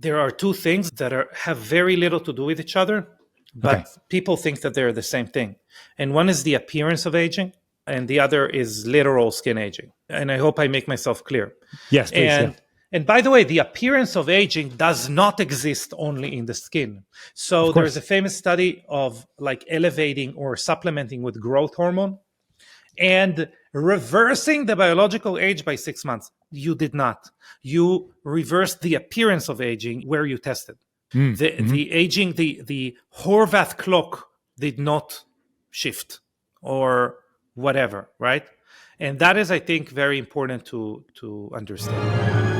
there are two things that have very little to do with each other, but people think that they're the same thing. And one is the appearance of aging, and the other is literal skin aging. And I hope I make myself clear. Yes, please. And by the way, the appearance of aging does not exist only in the skin. So there's a famous study of like elevating or supplementing with growth hormone and reversing the biological age by 6 months. You did not. You reversed the appearance of aging where you tested. The aging, the Horvath clock did not shift or whatever, right? And that is, I think, very important to understand.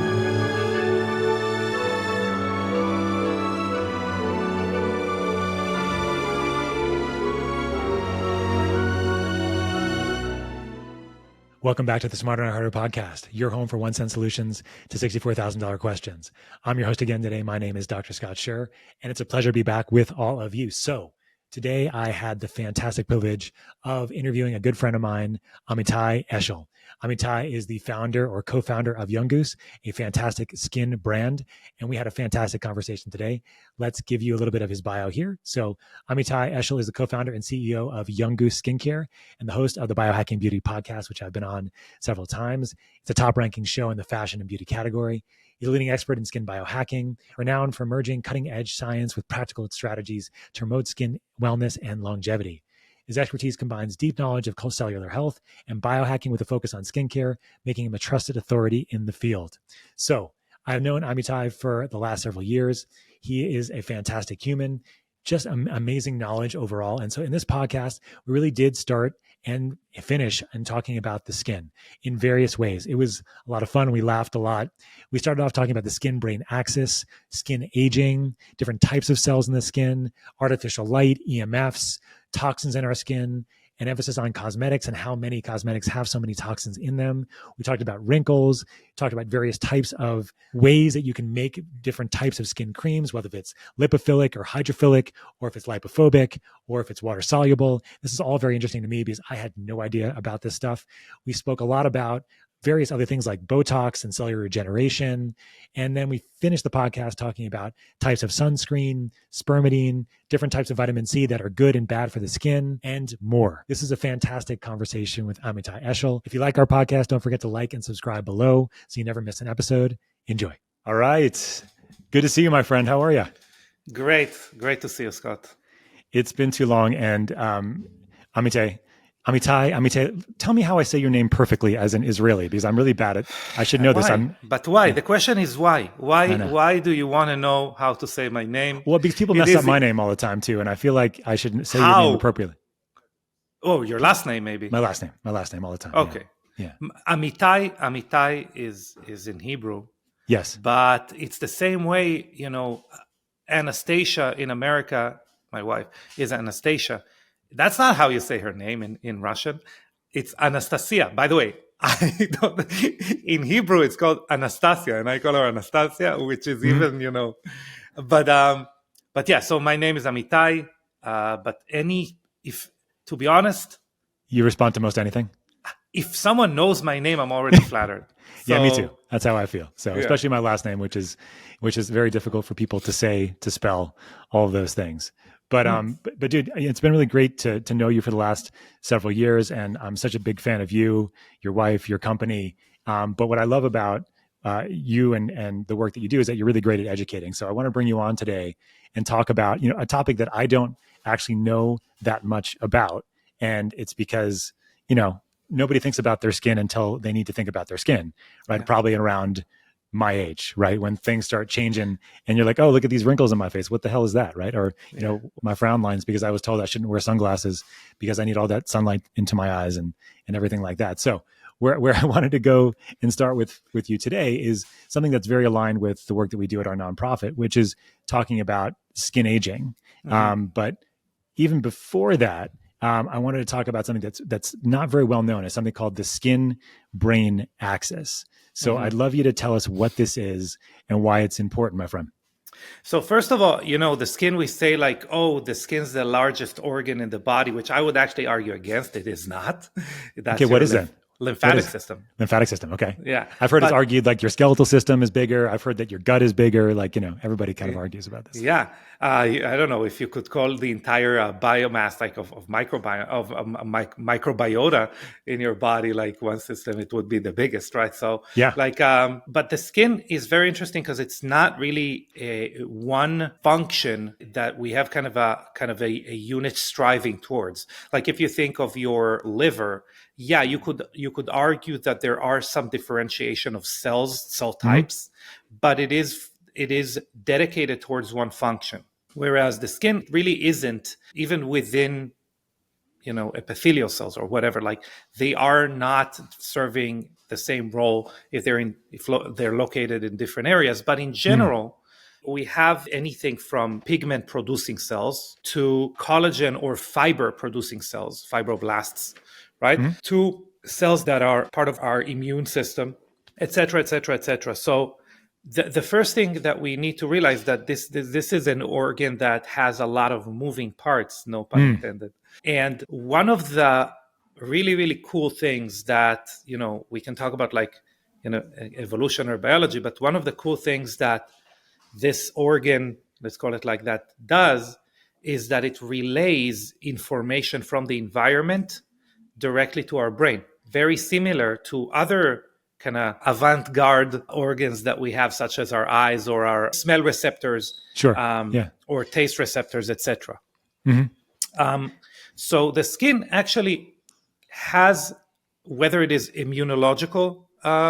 Welcome back to the Smarter and Harder podcast, your home for 1 cent solutions to $64,000 questions. I'm your host again today. My name is Dr. Scott Scher, and it's a pleasure to be back with all of you. So today I had the fantastic privilege of interviewing a good friend of mine, Amitay Eshel. Amitay is the founder or co-founder of Young Goose, a fantastic skin brand, and we had a fantastic conversation today. Let's give you a little bit of his bio here. So Amitay Eshel is the co-founder and CEO of Young Goose Skincare and the host of the Biohacking Beauty podcast, which I've been on several times. It's a top-ranking show in the fashion and beauty category. He's a leading expert in skin biohacking, renowned for merging cutting-edge science with practical strategies to promote skin wellness and longevity. His expertise combines deep knowledge of cellular health and biohacking with a focus on skincare, making him a trusted authority in the field. So I've known Amitay for the last several years. He is a fantastic human, just amazing knowledge overall. And so in this podcast, we really did start and finish and talking about the skin in various ways. It was a lot of fun. We laughed a lot. We started off talking about the skin-brain axis, skin aging, different types of cells in the skin, artificial light, EMFs, toxins in our skin, an emphasis on cosmetics and how many cosmetics have so many toxins in them. We talked about wrinkles, talked about various types of ways that you can make different types of skin creams, whether it's lipophilic or hydrophilic, or if it's lipophobic, or if it's water soluble. This is all very interesting to me because I had no idea about this stuff. We spoke a lot about various other things like Botox and cellular regeneration. And then we finished the podcast talking about types of sunscreen, Spermidine, different types of vitamin C that are good and bad for the skin, and more. This is a fantastic conversation with Amitay Eshel. If you like our podcast, don't forget to like and subscribe below so you never miss an episode. Enjoy. All right. Good to see you, my friend. How are you? Great. Great to see you, Scott. It's been too long. And Amitay, tell me how I say your name perfectly as an Israeli, because I'm really bad at, I should know this. But why? The question is why? Why do you want to know how to say my name? Well, because people mess up my name all the time too. And I feel like I should say your name appropriately. Oh, your last name maybe. My last name all the time. Okay. Yeah. Amitay is in Hebrew. Yes. But it's the same way, Anastasia in America, my wife, is Anastasia. That's not how you say her name in Russian. It's Anastasia. By the way, in Hebrew, it's called Anastasia, and I call her Anastasia, which is even, But yeah, so my name is Amitay. But to be honest, you respond to most anything. If someone knows my name, I'm already flattered. Yeah, me too. That's how I feel. So especially my last name, which is very difficult for people to spell all of those things. But dude, it's been really great to know you for the last several years, and I'm such a big fan of you, your wife, your company. But what I love about you and the work that you do is that you're really great at educating. So I want to bring you on today and talk about a topic that I don't actually know that much about, and it's because nobody thinks about their skin until they need to think about their skin, right? Yeah. Probably around my age, right? When things start changing and you're like, oh, look at these wrinkles in my face. What the hell is that? Right. Or, my frown lines because I was told I shouldn't wear sunglasses because I need all that sunlight into my eyes and everything like that. So where I wanted to go and start with you today is something that's very aligned with the work that we do at our nonprofit, which is talking about skin aging. Mm-hmm. But even before that, I wanted to talk about something that's not very well known. It's something called the skin-brain axis. So I'd love you to tell us what this is and why it's important, my friend. So first of all, the skin, we say like, oh, the skin's the largest organ in the body, which I would actually argue against. It is not. Okay, what is that? lymphatic system. Lymphatic system. Okay. Yeah. I've heard it's argued like your skeletal system is bigger. I've heard that your gut is bigger. Like, everybody kind of argues about this. Yeah. I don't know if you could call the entire biomass like of microbiota in your body like one system, it would be the biggest, right? So but the skin is very interesting because it's not really one function that we have kind of a unit striving towards. Like if you think of your liver, you could argue that there are some differentiation of cell types, but it is dedicated towards one function. Whereas the skin really isn't, even within, epithelial cells or whatever, like they are not serving the same role if they're located in different areas. But in general, we have anything from pigment producing cells to collagen or fiber producing cells, fibroblasts, right? To cells that are part of our immune system, et cetera, et cetera, et cetera. So the first thing that we need to realize that this is an organ that has a lot of moving parts, no pun intended. And one of the really, really cool things that, we can talk about like, evolutionary biology, but one of the cool things that this organ, let's call it like that, does is that it relays information from the environment directly to our brain. Very similar to other kind of avant-garde organs that we have, such as our eyes or our smell receptors, or taste receptors, etc. So the skin actually has, whether it is immunological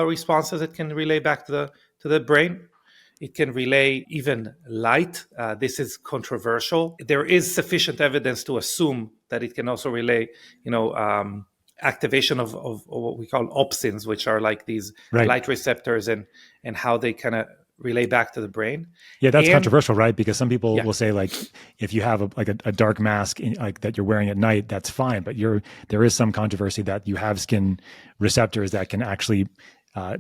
responses, it can relay back to the brain. It can relay even light. This is controversial. There is sufficient evidence to assume that it can also relay, activation of what we call opsins, which are like these light receptors, and how they kind of relay back to the brain. Yeah, that's controversial, right? Because some people will say, like, if you have a dark mask like that you're wearing at night, that's fine. But there is some controversy that you have skin receptors that can actually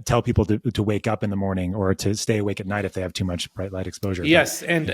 tell people to wake up in the morning or to stay awake at night if they have too much bright light exposure. Yes, and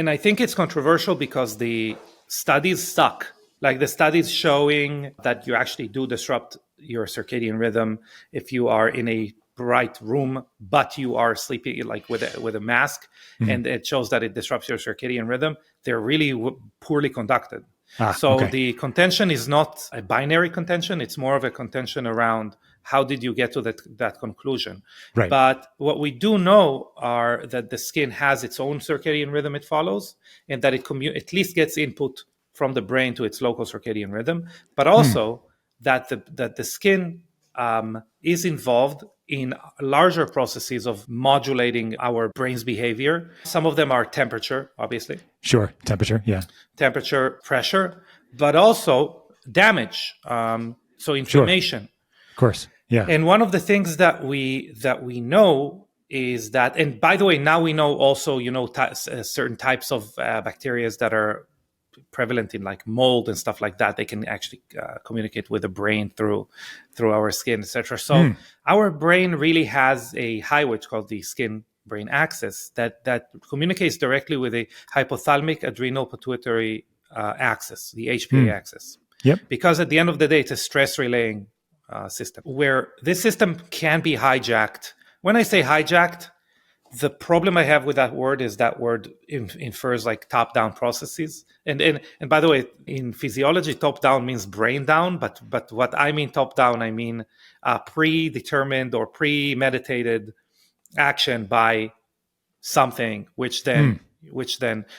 I think it's controversial because the studies suck. Like the studies showing that you actually do disrupt your circadian rhythm if you are in a bright room, but you are sleeping like with a mask, and it shows that it disrupts your circadian rhythm. They're really poorly conducted. The contention is not a binary contention. It's more of a contention around how did you get to that conclusion. Right. But what we do know are that the skin has its own circadian rhythm it follows, and that it at least gets input from the brain to its local circadian rhythm, but also that the skin is involved in larger processes of modulating our brain's behavior. Some of them are temperature, obviously. Sure, temperature, yeah. Temperature, pressure, but also damage, so inflammation. Sure. Of course, yeah. And one of the things that we know is that, and by the way, now we know also, certain types of bacteria that are prevalent in like mold and stuff like that. They can actually communicate with the brain through our skin, etc. So our brain really has a highway called the skin brain axis that communicates directly with a hypothalamic adrenal pituitary axis, the HPA axis. Yep. Because at the end of the day, it's a stress relaying system where this system can be hijacked. When I say hijacked, the problem I have with that word is that word infers like top-down processes. And by the way, in physiology, top-down means brain down. But what I mean top-down, I mean predetermined or premeditated action by something, which then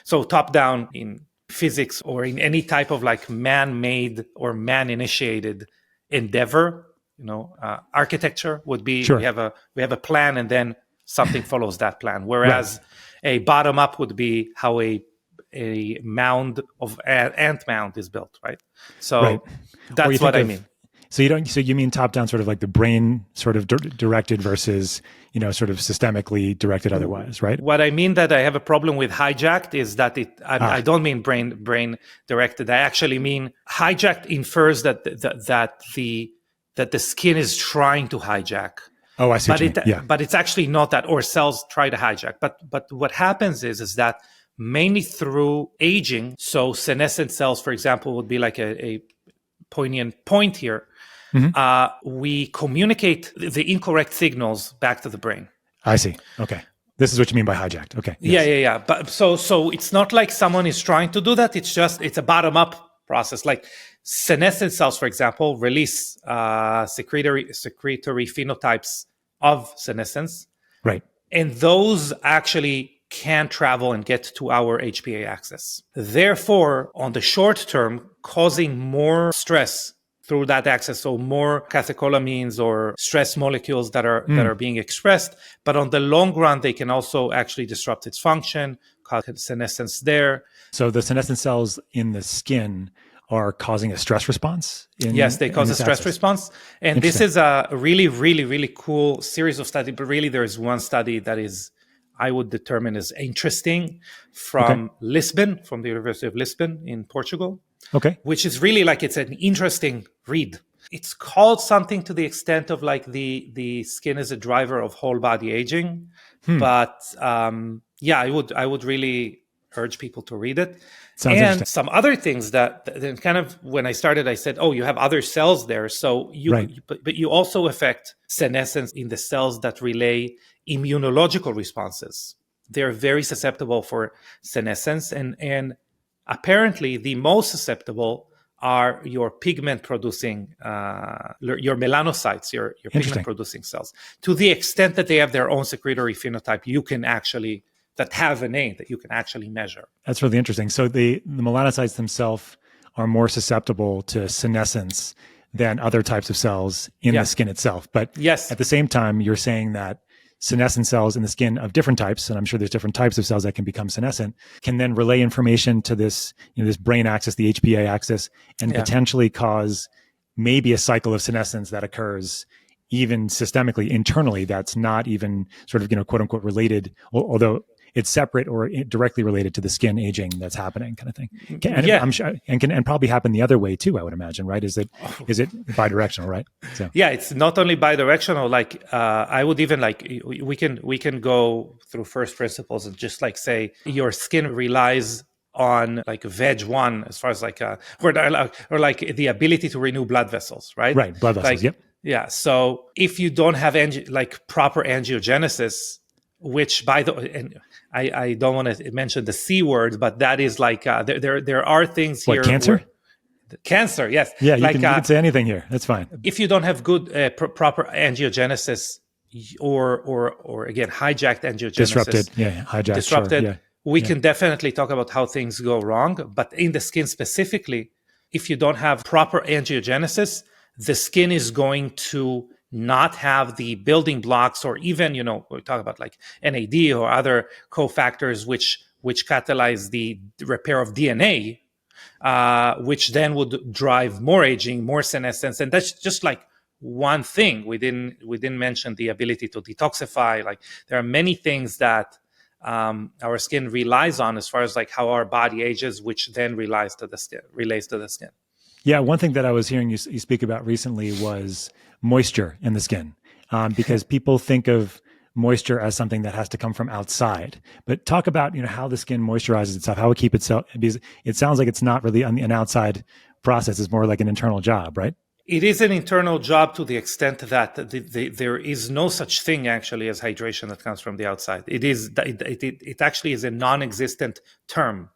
so top-down in physics or in any type of like man-made or man-initiated endeavor, architecture would be we have a plan and then something follows that plan. Whereas a bottom up would be how a mound of ant mound is built, right? So that's what I mean. So you mean top down, sort of like the brain sort of directed versus, sort of systemically directed otherwise, right? What I mean that I have a problem with hijacked is that I don't mean brain directed. I actually mean hijacked infers that the skin is trying to hijack. Oh, I see. But it's actually not that, or cells try to hijack. But what happens is that mainly through aging. So senescent cells, for example, would be like a poignant point here. we communicate the incorrect signals back to the brain. I see. Okay. This is what you mean by hijacked. Okay. Yes. Yeah. But so it's not like someone is trying to do that. It's a bottom-up process. Like senescent cells, for example, release secretory phenotypes of senescence. Right. And those actually can travel and get to our HPA axis. Therefore, on the short term, causing more stress through that axis, so more catecholamines or stress molecules that are being expressed. But on the long run, they can also actually disrupt its function, cause senescence there. So the senescent cells in the skin are causing a stress response? Yes, they cause a stress response. And this is a really, really, really cool series of studies. But really, there is one study that is, I would determine as interesting from Lisbon, from the University of Lisbon in Portugal. Okay. Which is really like, it's an interesting read. It's called something to the extent of like the skin is a driver of whole body aging. But I would really urge people to read it. Sounds and some other things that kind of, when I started, I said, oh, you have other cells there. So but you also affect senescence in the cells that relay immunological responses. They're very susceptible for senescence, and apparently the most susceptible are your pigment producing, your melanocytes, your pigment producing cells. To the extent that they have their own secretory phenotype, you can actually, that have a name that you can actually measure. That's really interesting. So the melanocytes themselves are more susceptible to senescence than other types of cells in the skin itself. But at the same time, you're saying that senescent cells in the skin of different types, and I'm sure there's different types of cells that can become senescent, can then relay information to this, this brain axis, the HPA axis, and potentially cause maybe a cycle of senescence that occurs even systemically, internally, that's not even sort of, quote unquote related, although it's separate or directly related to the skin aging that's happening, kind of thing. I'm sure, and can probably happen the other way too, I would imagine, right? Is it bidirectional, right? So it's not only bidirectional. Like I would even we can go through first principles and just like say your skin relies on like VEG1 as far as like or like the ability to renew blood vessels, right? Right, blood vessels. Yep. Yeah. So if you don't have proper angiogenesis, which and I don't want to mention the C word, but that is like there are things here. What, cancer? Cancer, yes. Yeah, you can say anything here. That's fine. If you don't have good proper angiogenesis, or again hijacked angiogenesis, disrupted. We can definitely talk about how things go wrong. But in the skin specifically, if you don't have proper angiogenesis, the skin is going to not have the building blocks, or even, we talk about like NAD or other cofactors which catalyze the repair of DNA, which then would drive more aging, more senescence. And that's just like one thing. We didn't mention the ability to detoxify. Like there are many things that our skin relies on as far as like how our body ages, which then relates to the skin. Yeah, one thing that I was hearing you speak about recently was moisture in the skin, because people think of moisture as something that has to come from outside. But talk about how the skin moisturizes itself, how it keeps itself, because it sounds like it's not really an outside process; it's more like an internal job, right? It is an internal job to the extent that there is no such thing actually as hydration that comes from the outside. It actually is a non-existent term,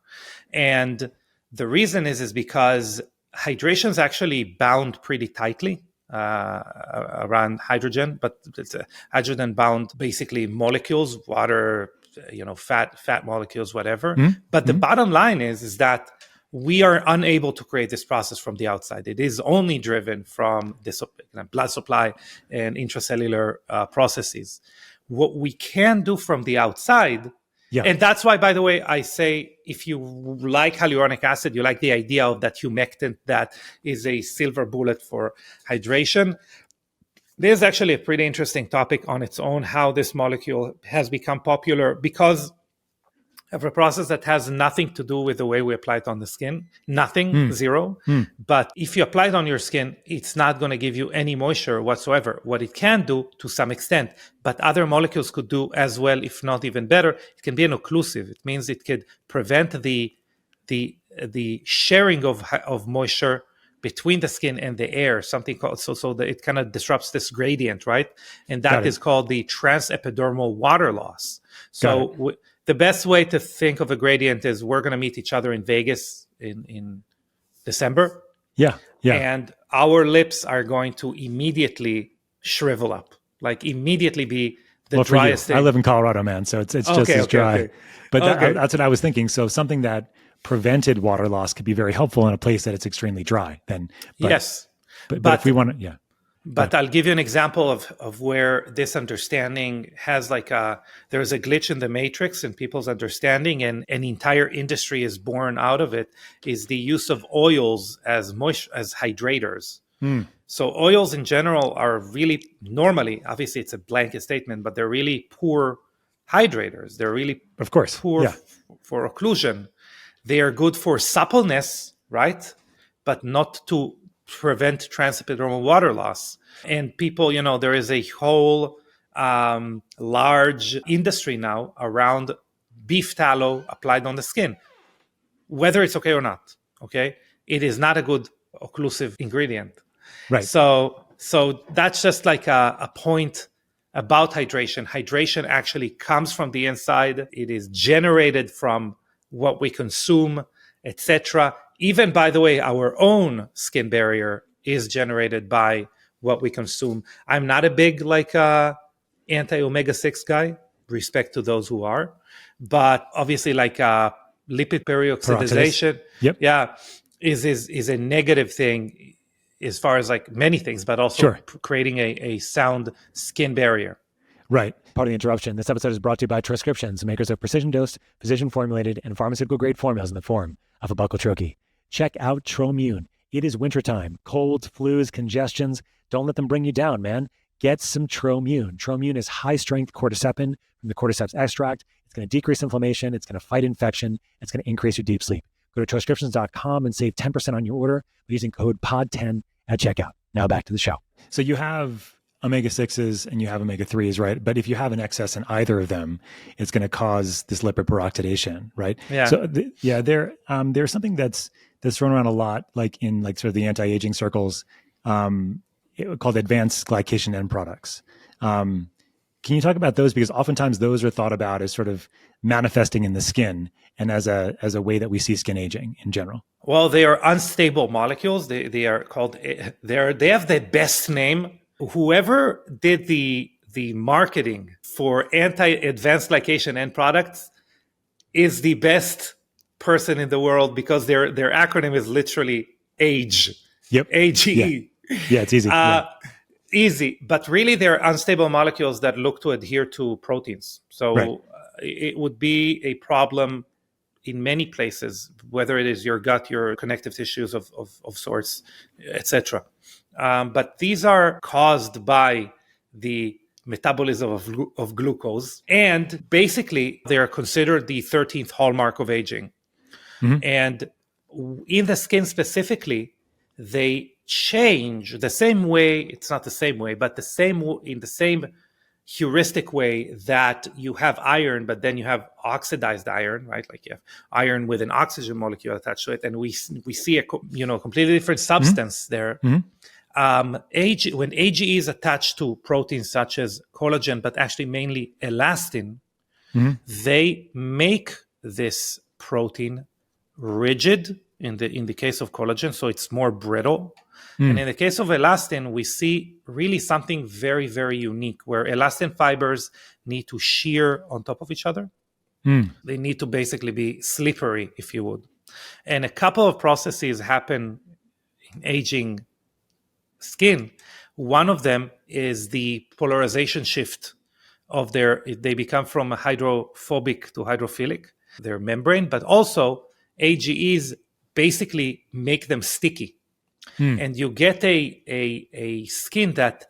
and the reason is because hydration is actually bound pretty tightly around hydrogen, but it's a hydrogen-bound basically molecules, water, fat molecules, whatever. Mm-hmm. But the bottom line is that we are unable to create this process from the outside. It is only driven from this blood supply and intracellular processes. What we can do from the outside. Yeah. And that's why, by the way, I say if you like hyaluronic acid, you like the idea of that humectant that is a silver bullet for hydration. There's actually a pretty interesting topic on its own, how this molecule has become popular because of a process that has nothing to do with the way we apply it on the skin. Nothing, zero. But if you apply it on your skin, it's not going to give you any moisture whatsoever. What it can do to some extent, but other molecules could do as well, if not even better, it can be an occlusive. It means it could prevent the sharing of moisture between the skin and the air, something called, so that it kind of disrupts this gradient, right? And that is called the transepidermal water loss. So the best way to think of a gradient is we're going to meet each other in Vegas in December. Yeah. And our lips are going to immediately shrivel up, like immediately be the driest thing. I live in Colorado, man, so it's just as dry. Okay. But that's what I was thinking. So something that prevented water loss could be very helpful in a place that it's extremely dry. Yes. But if we want to, But I'll give you an example of where this understanding has there's a glitch in the matrix in people's understanding, and an entire industry is born out of it, is the use of oils as hydrators. So oils in general are really, normally, obviously it's a blanket statement, but they're really poor hydrators. They're really poor for occlusion. They are good for suppleness, right? But not to prevent transepidermal water loss. And people, there is a whole large industry now around beef tallow applied on the skin, whether it's okay or not. Okay, it is not a good occlusive ingredient. Right. So that's just like a point about hydration. Hydration actually comes from the inside. It is generated from what we consume, etc. Even, by the way, our own skin barrier is generated by what we consume. I'm not a big anti-omega-6 guy, respect to those who are, but obviously lipid peroxidization, is a negative thing as far as many things, but also creating a sound skin barrier. Right. Pardon the interruption. This episode is brought to you by Transcriptions, makers of precision-dosed, physician-formulated, and pharmaceutical-grade formulas in the form of a buccal troche. Check out Tromune. It is wintertime. Colds, flus, congestions. Don't let them bring you down, man. Get some Tromune. Tromune is high-strength cordycepin from the cordyceps extract. It's going to decrease inflammation. It's going to fight infection. It's going to increase your deep sleep. Go to transcriptions.com and save 10% on your order using code POD10 at checkout. Now back to the show. So you have omega-6s and you have omega-3s, right? But if you have an excess in either of them, it's going to cause this lipid peroxidation, right? Yeah. So there's something that's thrown around a lot, in sort of the anti-aging circles, called advanced glycation end products. Can you talk about those? Because oftentimes those are thought about as sort of manifesting in the skin and as a way that we see skin aging in general. Well, they are unstable molecules. They are called. They have the best name. Whoever did the marketing for anti-advanced glycation end products is the best person in the world, because their acronym is literally AGE. Yep. AGE. Yeah, it's easy. Easy, but really they're unstable molecules that look to adhere to proteins. So it would be a problem in many places, whether it is your gut, your connective tissues of sorts, etc. But these are caused by the metabolism of glucose, and basically they are considered the 13th hallmark of aging. Mm-hmm. And in the skin specifically, they change the same way. It's not the same way, but in the same heuristic way that you have iron, but then you have oxidized iron, right? Like you have iron with an oxygen molecule attached to it, and we see a completely different substance there. Mm-hmm. When AGE is attached to proteins such as collagen, but actually mainly elastin, mm-hmm. they make this protein rigid in the case of collagen, so it's more brittle. And in the case of elastin, we see really something very, very unique, where elastin fibers need to shear on top of each other. They need to basically be slippery, if you would. And a couple of processes happen in aging skin. One of them is the polarization shift of they become from hydrophobic to hydrophilic, their membrane, but also AGEs basically make them sticky. And you get a skin that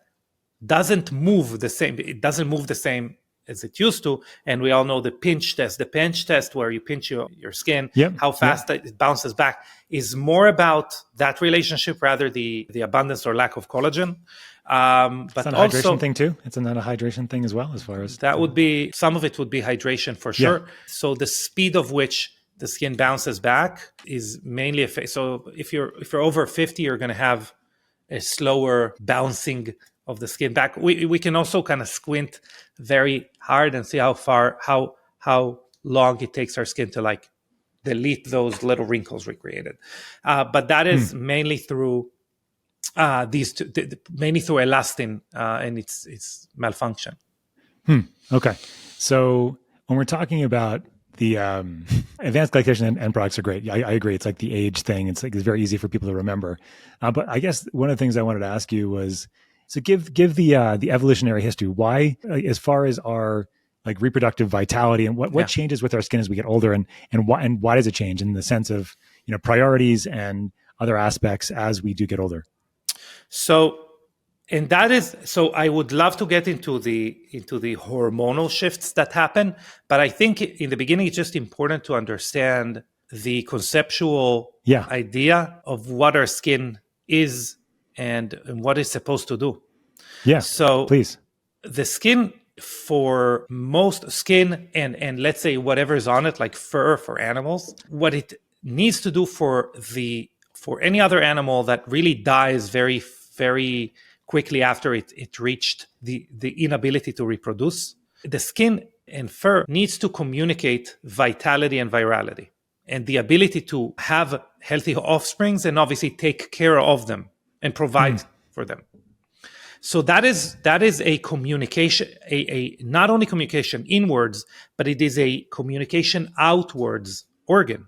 doesn't move the same. It doesn't move the same as it used to. And we all know the pinch test. The pinch test, where you pinch your skin, how fast it bounces back, is more about that relationship rather the abundance or lack of collagen. But it's not a hydration thing too. It's not a hydration thing as well, as far as that would be. Some of it would be hydration for sure. So the speed of which the skin bounces back is mainly so if you're over 50, you're going to have a slower bouncing of the skin back. We can also kind of squint very hard and see how long it takes our skin to like delete those little wrinkles we created. But that is mainly through mainly through elastin and its malfunction. Okay. So when we're talking about the advanced glycation and products are great. I agree. It's like the age thing. It's very easy for people to remember. But I guess one of the things I wanted to ask you was, so give the evolutionary history. Why, as far as our like reproductive vitality and what changes with our skin as we get older, and why does it change in the sense of priorities and other aspects as we do get older? So I would love to get into the hormonal shifts that happen, but I think in the beginning it's just important to understand the conceptual idea of what our skin is and what it's supposed to do. Yeah. So please. The skin, for most skin and let's say whatever's on it, like fur for animals, what it needs to do for any other animal that really dies very, very quickly after it reached the inability to reproduce, the skin and fur needs to communicate vitality and virality and the ability to have healthy offsprings and obviously take care of them and provide for them. So that is a communication, a not only communication inwards, but it is a communication outwards organ.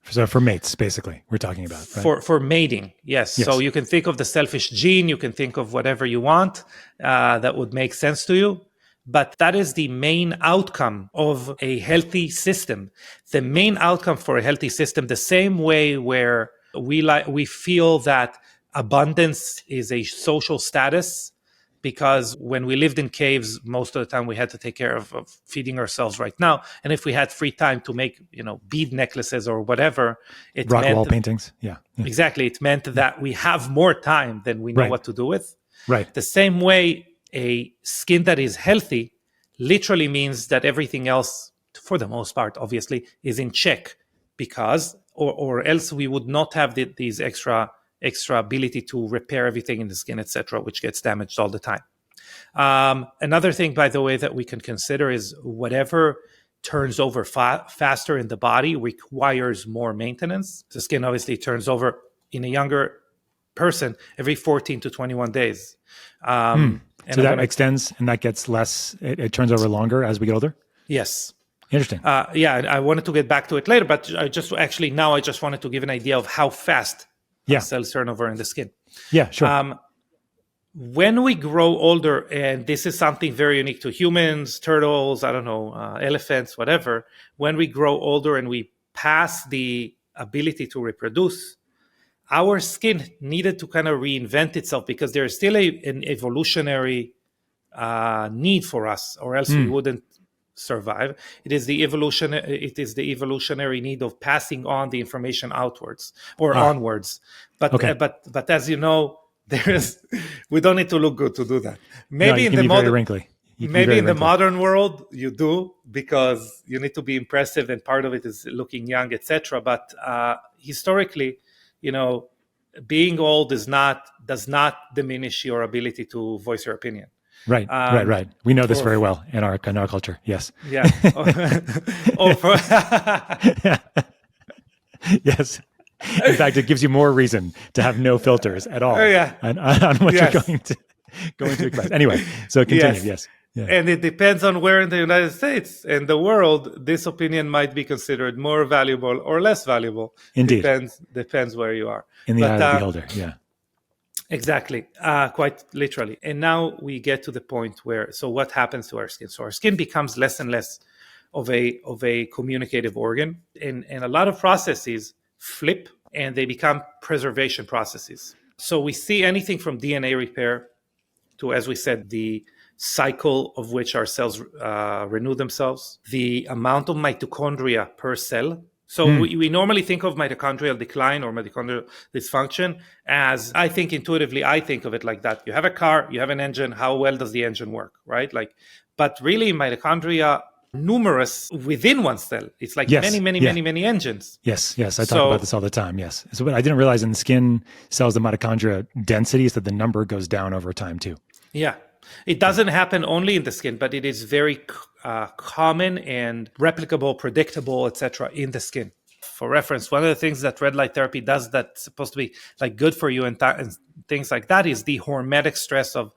So for mates, basically, we're talking about, right? For mating, yes. So you can think of the selfish gene, you can think of whatever you want that would make sense to you. But that is the main outcome of a healthy system. The main outcome for a healthy system, the same way where we feel that abundance is a social status, because when we lived in caves, most of the time we had to take care of feeding ourselves right now. And if we had free time to make, bead necklaces or whatever, it rock meant wall paintings. Yeah. Exactly. It meant that we have more time than we know what to do with. Right. The same way, a skin that is healthy literally means that everything else, for the most part, obviously, is in check, because, or else we would not have these extra ability to repair everything in the skin, etc., which gets damaged all the time. Another thing, by the way, that we can consider is whatever turns over faster in the body requires more maintenance. The skin obviously turns over in a younger person every 14 to 21 days. So that extends and that gets less, it turns over longer as we get older? Yes. Interesting. I wanted to get back to it later, but I just wanted to give an idea of how fast cells turnover in the skin. Yeah, sure. When we grow older, and this is something very unique to humans, turtles, elephants, whatever, when we grow older and we pass the ability to reproduce, our skin needed to kind of reinvent itself, because there's still an evolutionary need for us, or else we wouldn't survive. It is the evolutionary need of passing on the information outwards or onwards. But as you know, we don't need to look good to do that. Maybe in the modern world you do, because you need to be impressive, and part of it is looking young, etc. But historically, being old does not diminish your ability to voice your opinion. Right. We know this very well in our culture. Yes. Yeah. Yes. In fact, it gives you more reason to have no filters at all on what you're going to express. Anyway, so continue. Yes. Yeah. And it depends on where in the United States and the world this opinion might be considered more valuable or less valuable. Indeed. Depends where you are. In the eye of the beholder. Yeah. Exactly, quite literally. And now we get to the point where, so what happens to our skin? So our skin becomes less and less of a communicative organ, and a lot of processes flip and they become preservation processes. So we see anything from DNA repair to, as we said, the cycle of which our cells renew themselves, the amount of mitochondria per cell. So we normally think of mitochondrial decline or mitochondrial dysfunction as, I think of it like that. You have a car, you have an engine. How well does the engine work, right? But really, mitochondria numerous within one cell. It's like many engines. Yes. I talk about this all the time. Yes. So what I didn't realize in the skin cells, the mitochondria density is that the number goes down over time too. Yeah. It doesn't happen only in the skin, but it is very common and replicable, predictable, etc. in the skin. For reference, one of the things that red light therapy does that's supposed to be like good for you and things like that is the hormetic stress of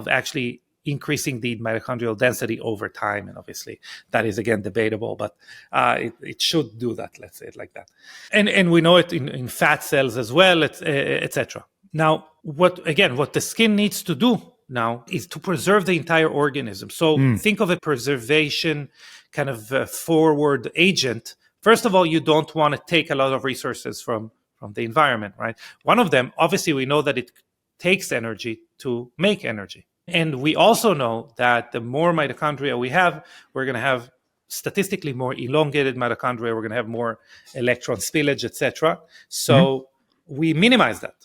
actually increasing the mitochondrial density over time. And obviously that is again debatable, but it should do that, let's say it like that. And we know it in fat cells as well, etc. Now, what the skin needs to do now is to preserve the entire organism. So think of a preservation kind of forward agent. First of all, you don't want to take a lot of resources from the environment, right? One of them, obviously, we know that it takes energy to make energy. And we also know that the more mitochondria we have, we're going to have statistically more elongated mitochondria. We're going to have more electron spillage, etc. So we minimize that.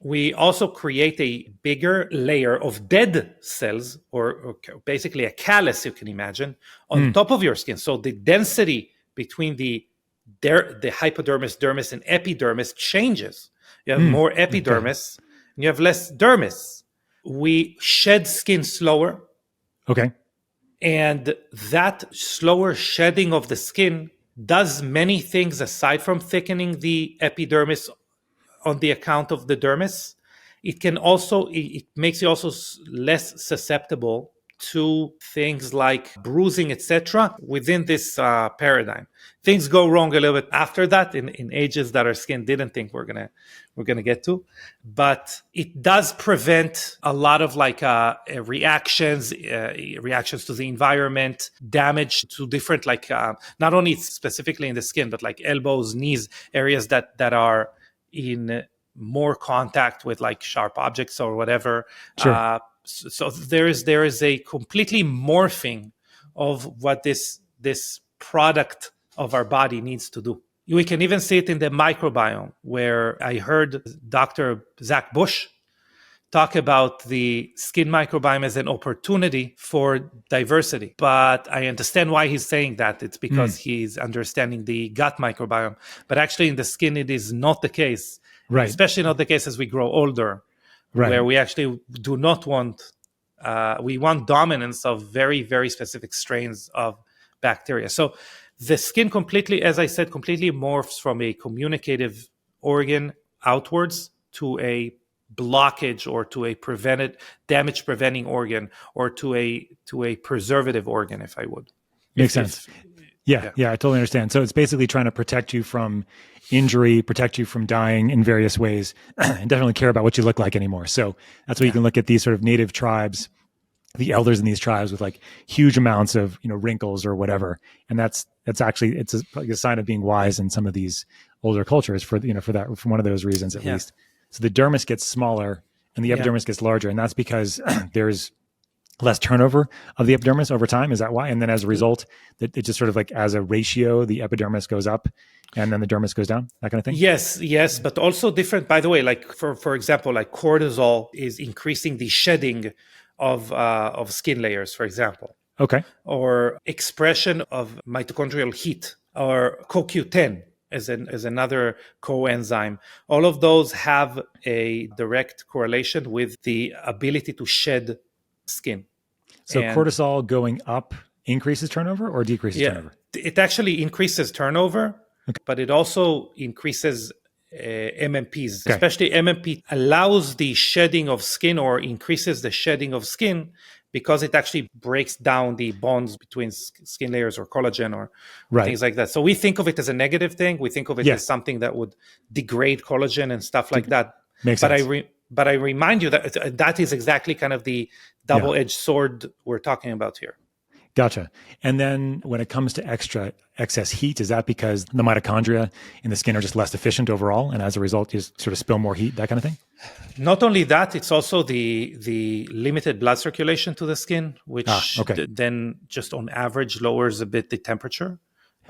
We also create a bigger layer of dead cells, or basically a callus, you can imagine, on top of your skin. So the density between the hypodermis, dermis, and epidermis changes. You have more epidermis, and you have less dermis. We shed skin slower. Okay. And that slower shedding of the skin does many things aside from thickening the epidermis on the account of the dermis. It makes you also less susceptible to things like bruising, etc. within this paradigm. Things go wrong a little bit after that in ages that our skin didn't think we're gonna get to, but it does prevent a lot of reactions to the environment, damage to different not only specifically in the skin, but like elbows, knees, areas that are in more contact with like sharp objects or whatever. Sure. So there is a completely morphing of what this product of our body needs to do. We can even see it in the microbiome, where I heard Dr. Zach Bush talk about the skin microbiome as an opportunity for diversity. But I understand why he's saying that. It's because he's understanding the gut microbiome. But actually in the skin, it is not the case. Right. Especially not the case as we grow older, where we actually do not want, we want dominance of very, very specific strains of bacteria. So the skin completely, as I said, completely morphs from a communicative organ outwards to a blockage or to a damage preventing organ or to a preservative organ, if I would. Makes sense. Yeah, I totally understand. So it's basically trying to protect you from injury, protect you from dying in various ways, and definitely care about what you look like anymore. So that's why you can look at these sort of native tribes, the elders in these tribes with like huge amounts of wrinkles or whatever, and that's actually it's like a sign of being wise in some of these older cultures for one of those reasons at least. So the dermis gets smaller and the epidermis gets larger, and that's because there's less turnover of the epidermis over time. Is that why? And then as a result, it just sort of like as a ratio, the epidermis goes up and then the dermis goes down, that kind of thing? Yes. But also different, by the way, like for example, like cortisol is increasing the shedding of skin layers, for example. Okay. Or expression of mitochondrial heat, or CoQ10 as another coenzyme. All of those have a direct correlation with the ability to shed skin. So cortisol going up increases turnover or decreases turnover? It actually increases turnover, but it also increases MMPs. Okay. Especially MMP allows the shedding of skin or increases the shedding of skin because it actually breaks down the bonds between skin layers or collagen or things like that. So we think of it as a negative thing. We think of it as something that would degrade collagen and stuff like that. Makes sense. But I remind you that that is exactly kind of the double-edged sword we're talking about here. Gotcha. And then when it comes to excess heat, is that because the mitochondria in the skin are just less efficient overall, and as a result, you just sort of spill more heat, that kind of thing? Not only that, it's also the limited blood circulation to the skin, which then just on average lowers a bit the temperature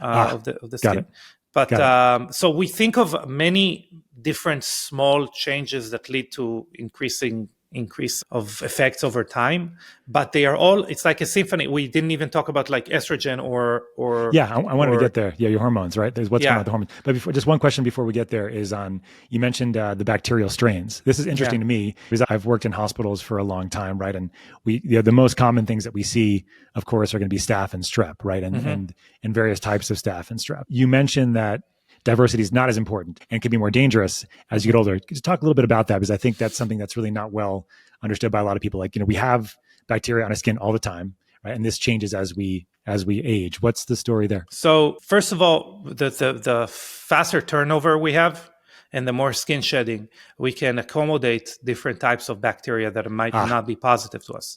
of the skin. But so we think of many different small changes that lead to increasing increase of effects over time, but they are all, it's like a symphony. We didn't even talk about like estrogen or yeah, I wanted to get there. Yeah, your hormones, right? There's what's going on with the hormones. But before, just one question before we get there is on, you mentioned the bacterial strains. This is interesting to me because I've worked in hospitals for a long time, right? And the most common things that we see, of course, are going to be staph and strep, right? And various types of staph and strep. You mentioned that diversity is not as important and can be more dangerous as you get older. Just talk a little bit about that, because I think that's something that's really not well understood by a lot of people. Like, we have bacteria on our skin all the time, right? And this changes as we age. What's the story there? So first of all, the faster turnover we have and the more skin shedding, we can accommodate different types of bacteria that might not be positive to us.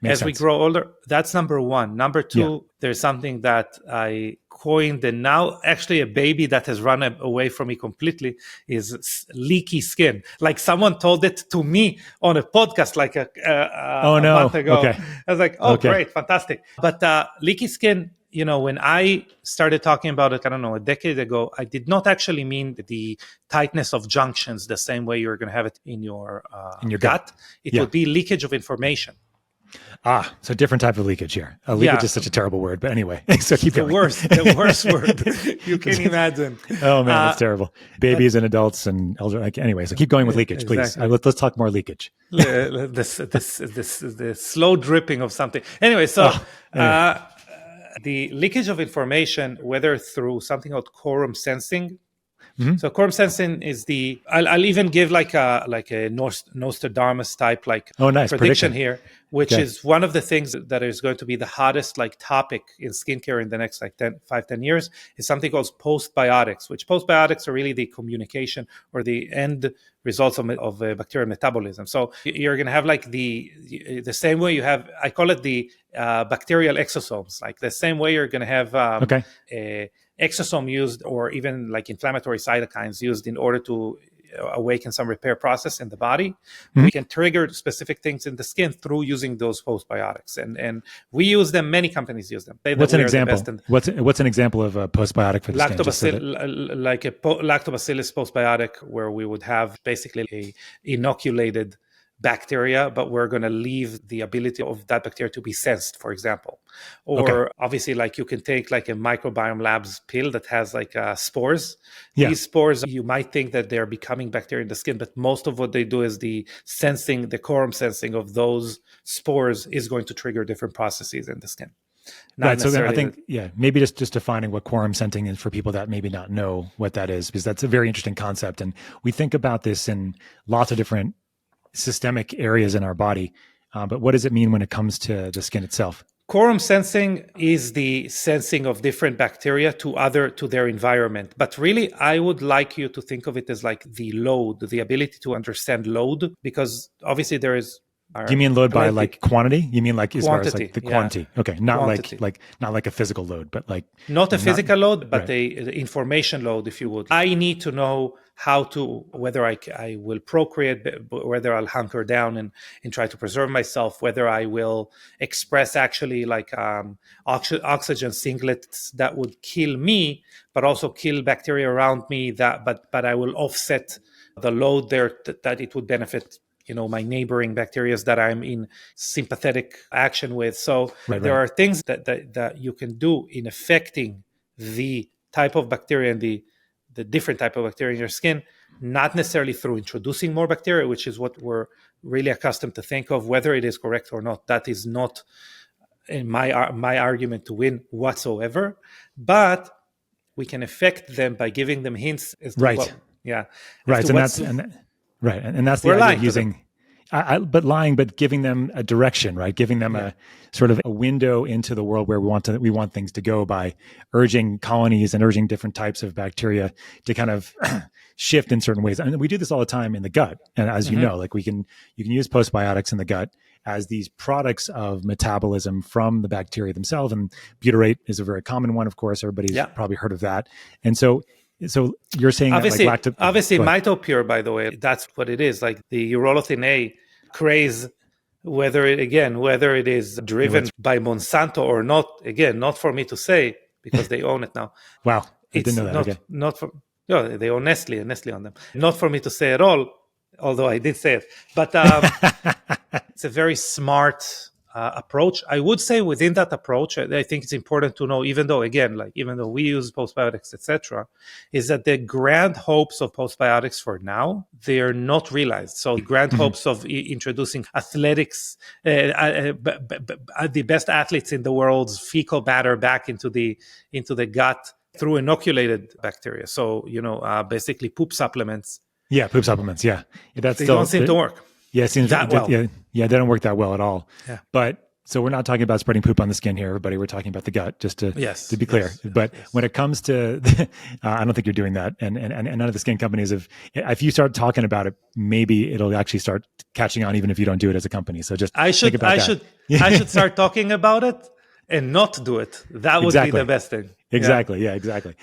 Makes as sense. we grow older, that's number one. Number two, there's something that I coined, and now actually a baby that has run away from me completely is leaky skin. Like someone told it to me on a podcast like a month ago. Okay. I was like, great, fantastic. But leaky skin, when I started talking about it, I don't know, a decade ago, I did not actually mean the tightness of junctions the same way you're going to have it in your gut. It would be leakage of information. So different type of leakage here. Leakage is such a terrible word, but anyway, so keep going. The worst word you can imagine. Oh man, that's terrible. Babies and adults and elder. Anyway, so keep going with leakage, please. Let's talk more leakage. The slow dripping of something. Anyway, the leakage of information, whether through something called quorum sensing. So quorum sensing is I'll even give like a Nostradamus type prediction here, which is one of the things that is going to be the hottest topic in skincare in the next 10 years, is something called postbiotics, which postbiotics are really the communication or the end results of bacterial metabolism. So you're going to have the same way you have, I call it the bacterial exosomes, like the same way you're going to have a exosome used, or even inflammatory cytokines used in order to awaken some repair process in the body. We can trigger specific things in the skin through using those postbiotics, and we use them. Many companies use them. What's an example? What's an example of a postbiotic for the skin? Like a lactobacillus postbiotic, where we would have basically a inoculated bacteria, but we're going to leave the ability of that bacteria to be sensed, for example. Or obviously, you can take a Microbiome Labs pill that has spores. These spores, you might think that they're becoming bacteria in the skin, but most of what they do is the quorum sensing of those spores is going to trigger different processes in the skin. Right. So then I think, maybe just defining what quorum sensing is for people that maybe not know what that is, because that's a very interesting concept. And we think about this in lots of different systemic areas in our body. But what does it mean when it comes to the skin itself? Quorum sensing is the sensing of different bacteria to their environment. But really, I would like you to think of it as the load, the ability to understand load, because obviously there is. Do you mean load by quantity? You mean as quantity, far as the quantity? Okay, not quantity. Not like a physical load, but not a physical load, but the information load, if you would. I need to know whether I will procreate, whether I'll hunker down and try to preserve myself, whether I will express actually oxygen singlets that would kill me, but also kill bacteria around me. But I will offset the load there that it would benefit my neighboring bacteria that I'm in sympathetic action with. So there are things that you can do in affecting the type of bacteria and the different type of bacteria in your skin, not necessarily through introducing more bacteria, which is what we're really accustomed to think of. Whether it is correct or not, that is not in my argument to win whatsoever. But we can affect them by giving them hints as to right. And that's the idea of using, but giving them a direction, right? Giving them a sort of a window into the world where we want things to go by urging colonies and urging different types of bacteria to kind of shift in certain ways. And we do this all the time in the gut. And as you know, you can use postbiotics in the gut as these products of metabolism from the bacteria themselves. And butyrate is a very common one, of course. Everybody's probably heard of that. And so you're saying obviously, that obviously MitoPure, by the way, that's what it is. The urolithin A craze, whether it is driven by Monsanto or not, again, not for me to say, because they own it now. Wow, I didn't know that. Not for they own Nestle and Nestle on them. Not for me to say at all. although I did say it. But it's a very smart approach. I would say within that approach, I think it's important to know, even though we use postbiotics, etc., is that the grand hopes of postbiotics for now, they're not realized. So the grand hopes of introducing athletics, the best athletes in the world's fecal matter back into the gut through inoculated bacteria. So, basically poop supplements. Yeah, poop supplements. Yeah. They don't seem to work. Yeah, it seems that well. Yeah, they don't work that well at all. Yeah. But so we're not talking about spreading poop on the skin here, everybody. We're talking about the gut, just to be clear. But when it comes to, I don't think you're doing that. And none of the skin companies if you start talking about it, maybe it'll actually start catching on, even if you don't do it as a company. So just think about that. I should start talking about it and not do it. That would be the best thing. Exactly. Yeah, exactly.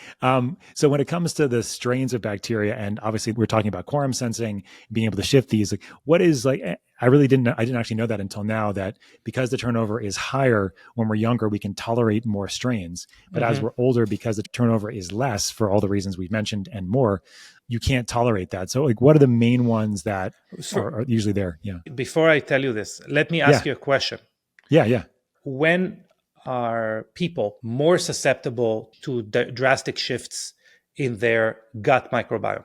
So when it comes to the strains of bacteria, and obviously we're talking about quorum sensing, being able to shift these, like what is I didn't actually know that until now, that because the turnover is higher when we're younger, we can tolerate more strains. But as we're older, because the turnover is less for all the reasons we've mentioned and more, you can't tolerate that. So what are the main ones that are usually there? Yeah. Before I tell you this, let me ask you a question. Yeah. When are people more susceptible to drastic shifts in their gut microbiome?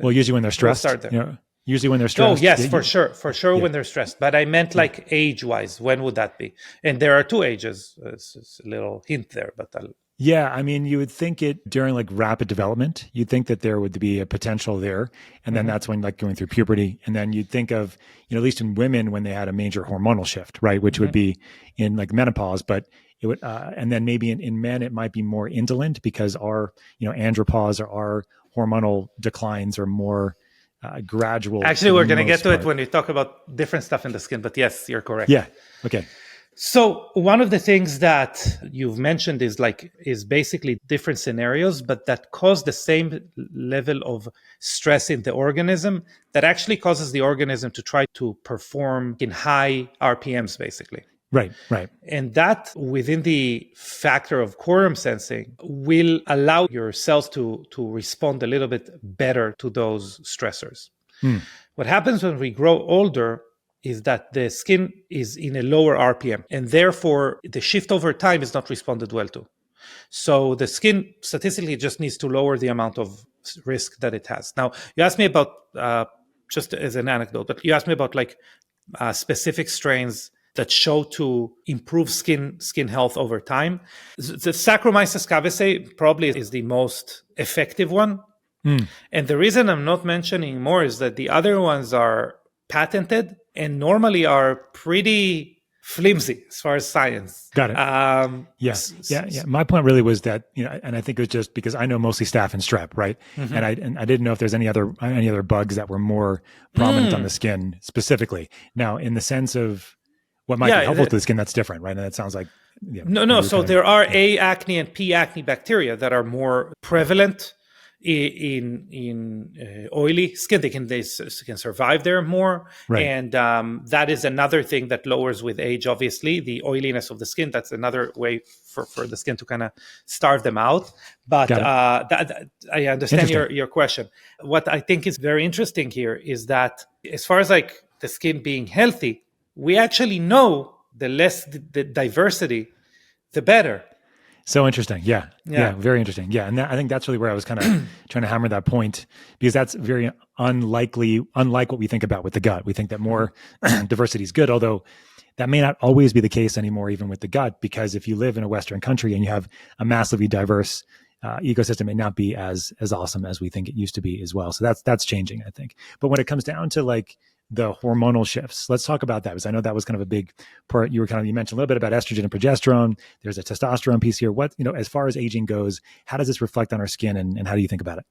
Well, usually when they're stressed. We'll start there. Usually when they're stressed. Oh, yes, for sure when they're stressed. But I meant age-wise, when would that be? And there are two ages. It's a little hint there, but Yeah, I mean, you would think it during rapid development, you'd think that there would be a potential there. And then that's when going through puberty. And then you'd think of, at least in women, when they had a major hormonal shift, right? Which would be in menopause, but it would, and then maybe in men, it might be more indolent because our, andropause or our hormonal declines are more gradual. Actually, we're going to get to it when we talk about different stuff in the skin, but yes, you're correct. Yeah. Okay. So one of the things that you've mentioned is basically different scenarios, but that cause the same level of stress in the organism that actually causes the organism to try to perform in high RPMs, basically. Right. And that, within the factor of quorum sensing, will allow your cells to respond a little bit better to those stressors. What happens when we grow older is that the skin is in a lower RPM, and therefore the shift over time is not responded well to. So the skin statistically just needs to lower the amount of risk that it has. Now, you asked me about, just as an anecdote, but you asked me about specific strains that show to improve skin health over time. The Saccharomyces cerevisiae probably is the most effective one. And the reason I'm not mentioning more is that the other ones are patented and normally are pretty flimsy as far as science. Got it. Yeah. My point really was that, and I think it was just because I know mostly staph and strep, right? And I didn't know if there's any other bugs that were more prominent on the skin specifically. Now, in the sense of what might be helpful to the skin, that's different, right? And that sounds like no. So there are A. acne and P. acne bacteria that are more prevalent in oily skin. They can survive there more, right. And that is another thing that lowers with age. Obviously, the oiliness of the skin. That's another way for the skin to kind of starve them out. But I understand your question. What I think is very interesting here is that as far as the skin being healthy, we actually know the less the diversity, the better. So interesting. Yeah. Very interesting. Yeah. And I think that's really where I was kind of trying to hammer that point, because that's very unlike what we think about with the gut. We think that more diversity is good, although that may not always be the case anymore, even with the gut, because if you live in a Western country and you have a massively diverse ecosystem, it may not be as awesome as we think it used to be as well. So that's changing, I think. But when it comes down to the hormonal shifts, let's talk about that, because I know that was kind of a big part. You mentioned a little bit about estrogen and progesterone. There's a testosterone piece here. What, as far as aging goes, how does this reflect on our skin, and how do you think about it?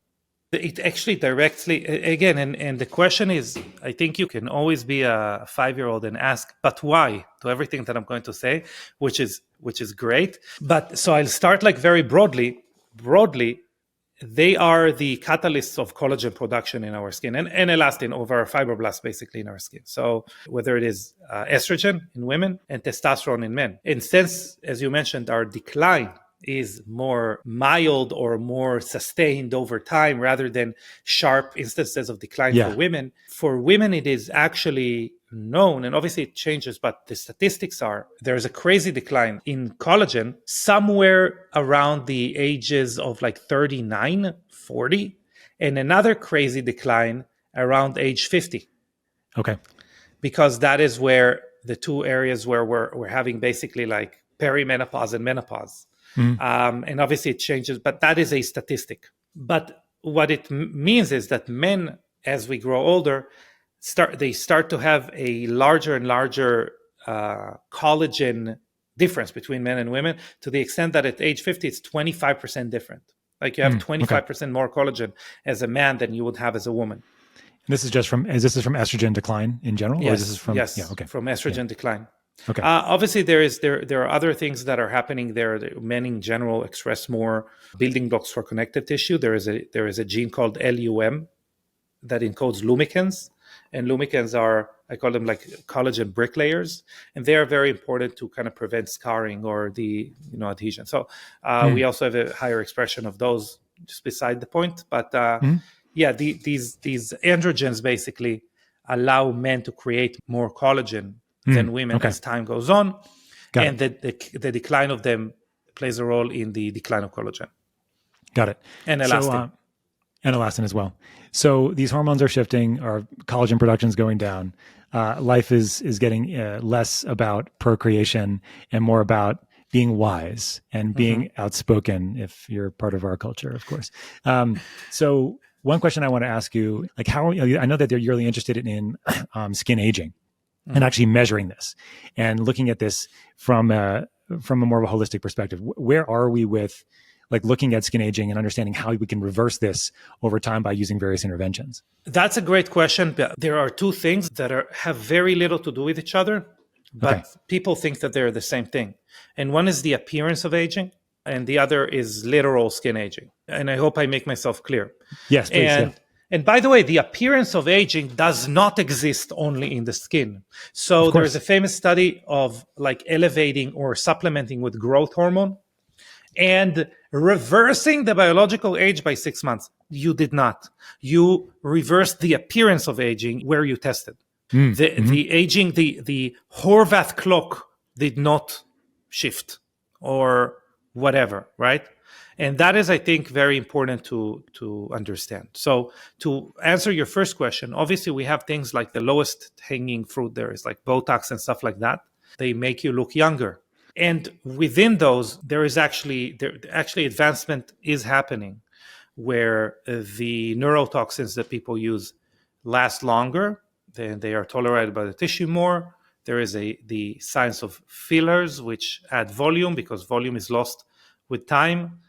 It actually directly, again, and the question is, I think you can always be a 5-year-old and ask, but why, to everything that I'm going to say, which is great. But so I'll start very broadly, they are the catalysts of collagen production in our skin and elastin of our fibroblasts, basically, in our skin. So whether it is estrogen in women and testosterone in men. And since, as you mentioned, our decline is more mild or more sustained over time rather than sharp instances of decline for Yeah. women. For women, it is actually known, and obviously it changes, but the statistics are there's a crazy decline in collagen somewhere around the ages of like 39, 40, and another crazy decline around age 50. Okay. Because that is where the two areas where we're having basically like perimenopause and menopause. And obviously it changes, but that is a statistic. But what it means is that men, as we grow older, start to have a larger and larger collagen difference between men and women, to the extent that at age 50, it's 25% different. Like you have 25% more collagen as a man than you would have as a woman. This is just from from estrogen decline in general? Yes, or this is from from estrogen decline. Okay. Obviously, there are other things that are happening there. Men in general express more building blocks for connective tissue. There is a gene called LUM that encodes lumicans, and lumicans are, I call them like collagen bricklayers, and they are very important to kind of prevent scarring or the adhesion. So we also have a higher expression of those, just beside the point. But these androgens basically allow men to create more collagen than women as time goes on. And the decline of them plays a role in the decline of collagen. Got it. And elastin. And elastin as well. So these hormones are shifting, our collagen production is going down. Life is getting less about procreation and more about being wise and being outspoken, if you're part of our culture, of course. So one question I want to ask you, like how, I know that you're really interested in skin aging and actually measuring this and looking at this from a more of a holistic perspective. Where are we with like looking at skin aging and understanding how we can reverse this over time by using various interventions? That's a great question. There are two things that have very little to do with each other, but people think that they're the same thing. And one is the appearance of aging, and the other is literal skin aging. And I hope I make myself clear. Yes, please. And by the way, the appearance of aging does not exist only in the skin. So there's a famous study of like elevating or supplementing with growth hormone and reversing the biological age by 6 months. You did not. You reversed the appearance of aging where you tested. The aging, the Horvath clock did not shift or whatever, right? And that is, I think, very important to understand. So to answer your first question, obviously we have things like the lowest hanging fruit there is like Botox and stuff like that. They make you look younger. And within those, there is actually advancement is happening where the neurotoxins that people use last longer, they are tolerated by the tissue more. There is the science of fillers, which add volume because volume is lost with time.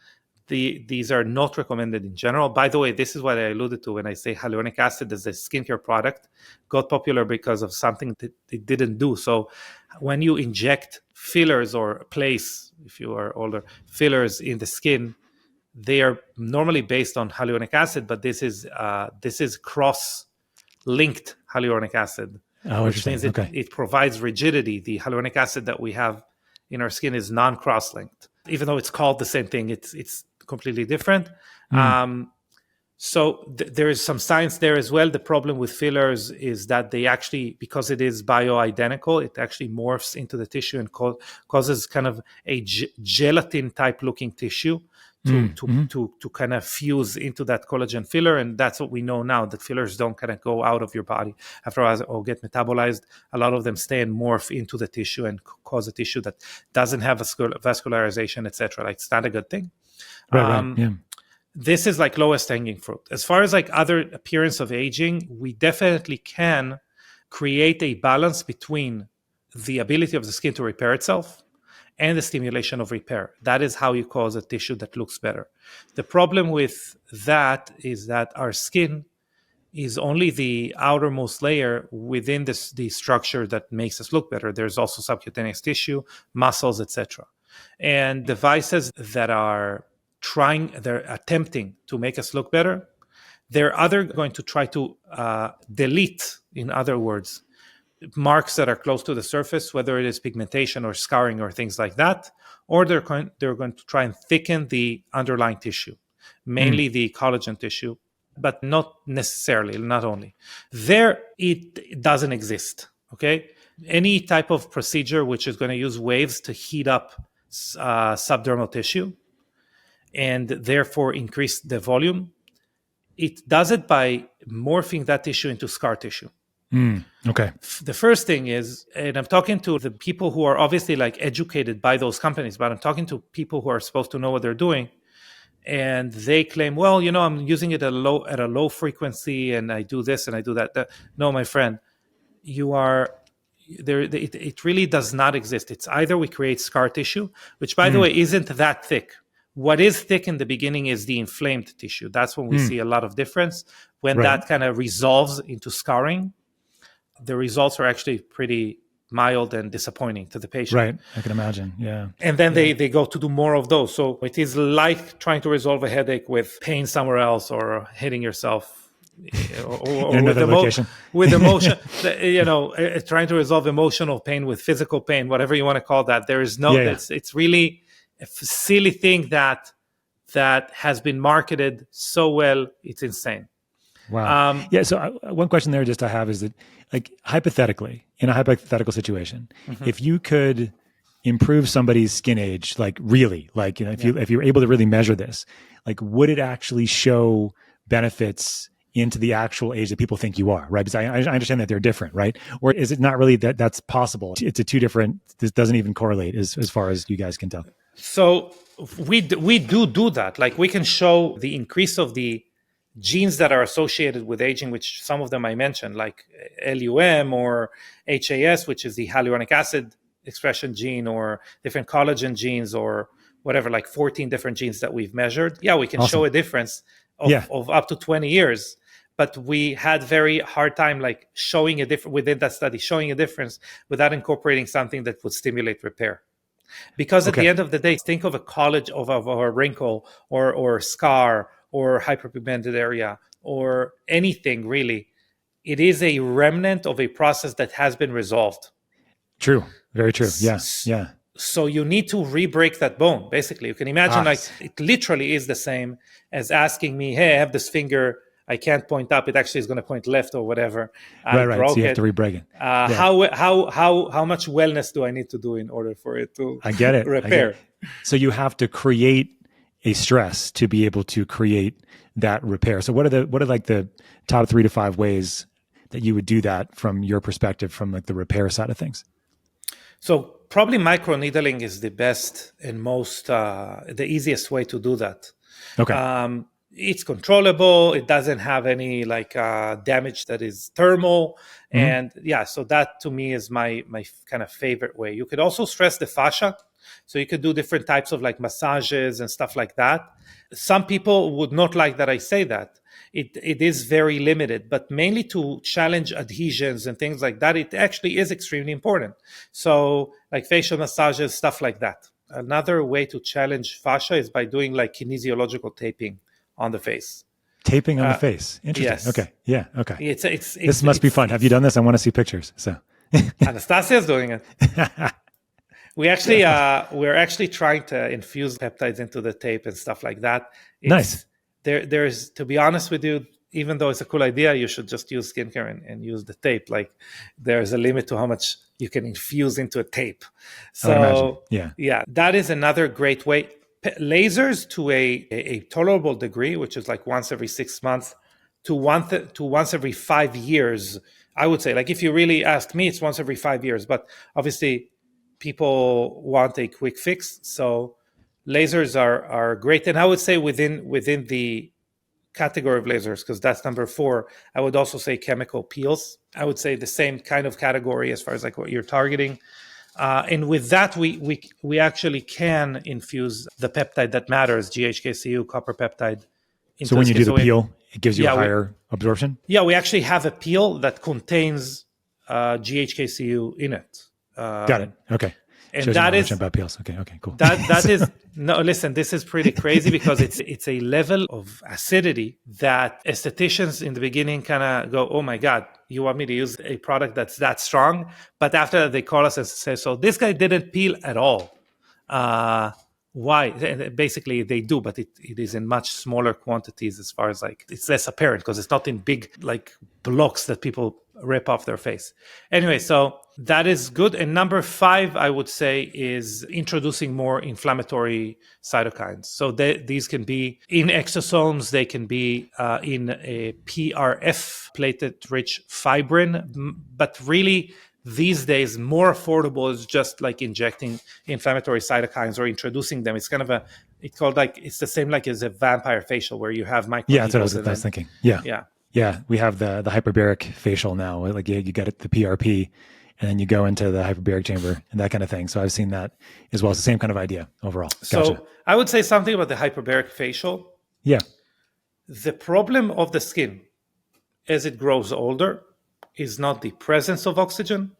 These are not recommended in general. By the way, this is what I alluded to when I say hyaluronic acid as a skincare product got popular because of something that it didn't do. So when you inject fillers or place, if you are older, fillers in the skin, they are normally based on hyaluronic acid, but this is cross-linked hyaluronic acid, which means it provides rigidity. The hyaluronic acid that we have in our skin is non-cross-linked. Even though it's called the same thing, it's completely different. So there is some science there as well. The problem with fillers is that they actually, because it is bioidentical, it actually morphs into the tissue and causes kind of a gelatin type looking tissue to kind of fuse into that collagen filler. And that's what we know now, that fillers don't kind of go out of your body after a while or get metabolized. A lot of them stay and morph into the tissue and cause a tissue that doesn't have vascularization, etc. Like it's not a good thing. This is like lowest hanging fruit. As far as like other appearance of aging, we definitely can create a balance between the ability of the skin to repair itself and the stimulation of repair. That is how you cause a tissue that looks better. The problem with that is that our skin is only the outermost layer within the structure that makes us look better. There's also subcutaneous tissue, muscles, etc. And devices that are they're attempting to make us look better, they're either going to try to delete, in other words, marks that are close to the surface, whether it is pigmentation or scarring or things like that, or they're going to try and thicken the underlying tissue, mainly the collagen tissue, but not necessarily, not only. There, it doesn't exist, okay? Any type of procedure which is going to use waves to heat up subdermal tissue and therefore increase the volume, it does it by morphing that tissue into scar tissue. Okay. The first thing is, and I'm talking to the people who are obviously like educated by those companies, but I'm talking to people who are supposed to know what they're doing. And they claim, well, I'm using it at a low frequency and I do this and I do that. No, my friend, you are there. It really does not exist. It's either we create scar tissue, which by the way, isn't that thick. What is thick in the beginning is the inflamed tissue. That's when we see a lot of difference. When that kind of resolves into scarring, the results are actually pretty mild and disappointing to the patient. Right. I can imagine. Yeah. And then they go to do more of those. So it is like trying to resolve a headache with pain somewhere else or hitting yourself or in another location. With emotion, trying to resolve emotional pain with physical pain, whatever you want to call that. There is no, it's really a silly thing that has been marketed so well. It's insane. Wow. So one question there just I have is that, like, hypothetically, in a hypothetical situation, if you could improve somebody's skin age, like really, like, if you're able to really measure this, like, would it actually show benefits into the actual age that people think you are, right? Because I understand that they're different, right? Or is it not really that's possible? It's a two different, this doesn't even correlate as far as you guys can tell. So we do that. Like, we can show the increase of the genes that are associated with aging, which some of them I mentioned, like LUM or HAS, which is the hyaluronic acid expression gene, or different collagen genes, or whatever, like 14 different genes that we've measured. Yeah, we can show a difference of up to 20 years. But we had very hard time like showing a difference within that study, showing a difference without incorporating something that would stimulate repair. Because at the end of the day, think of a college of a wrinkle or scar or hyperpigmented area or anything really. It is a remnant of a process that has been resolved. True. Very true. Yeah. So you need to re-break that bone. Basically, you can imagine like it literally is the same as asking me, hey, I have this finger, I can't point up. It actually is going to point left or whatever. Right. So you have to re-break it. How much wellness do I need to do in order for it to repair? So you have to create a stress to be able to create that repair. So what are like the top 3 to 5 ways that you would do that from your perspective, from like the repair side of things? So probably microneedling is the best and most the easiest way to do that. Okay. It's controllable. It doesn't have any like damage that is thermal. And so that to me is my kind of favorite way. You could also stress the fascia. So you could do different types of like massages and stuff like that. Some people would not like that I say that. It is very limited, but mainly to challenge adhesions and things like that, it actually is extremely important. So like facial massages, stuff like that. Another way to challenge fascia is by doing like kinesiological taping on the face. Taping on the face. Interesting. Yes. Okay. Yeah. Okay. It's this must be fun. Have you done this? I want to see pictures. So Anastasia's doing it. We're actually trying to infuse peptides into the tape and stuff like that. Nice. There's, to be honest with you, even though it's a cool idea, you should just use skincare and use the tape. Like, there's a limit to how much you can infuse into a tape. So that is another great way. Lasers to a tolerable degree, which is like once every 6 months to once every 5 years. I would say, like, if you really ask me, it's once every 5 years. But obviously, people want a quick fix, so lasers are great. And I would say within the category of lasers, because that's number 4, I would also say chemical peels. I would say the same kind of category as far as like what you're targeting. And with that, we actually can infuse the peptide that matters, GHKCU, copper peptide. So when you do the peel, it gives you a higher absorption? Yeah, we actually have a peel that contains GHKCU in it. Got it. Okay. And shows that you is about peels. Okay, cool. That is no. Listen, this is pretty crazy because it's a level of acidity that estheticians in the beginning kind of go, "Oh my God, you want me to use a product that's that strong?" But after that, they call us and say, "So this guy didn't peel at all. Why?" And basically, they do, but it is in much smaller quantities. As far as like, it's less apparent because it's not in big like blocks that people rip off their face. Anyway, so that is good. And number 5, I would say, is introducing more inflammatory cytokines. So these can be in exosomes, they can be in a PRF, platelet-rich fibrin, but really these days more affordable is just like injecting inflammatory cytokines or introducing them. It's kind of it's the same like as a vampire facial where you have microneedling. Yeah, that's what I was thinking. Yeah, we have the hyperbaric facial now. Like you get it, the PRP, and then you go into the hyperbaric chamber and that kind of thing. So I've seen that as well. It's the same kind of idea overall. Gotcha. So I would say something about the hyperbaric facial. Yeah. The problem of the skin as it grows older is not the presence of oxygen.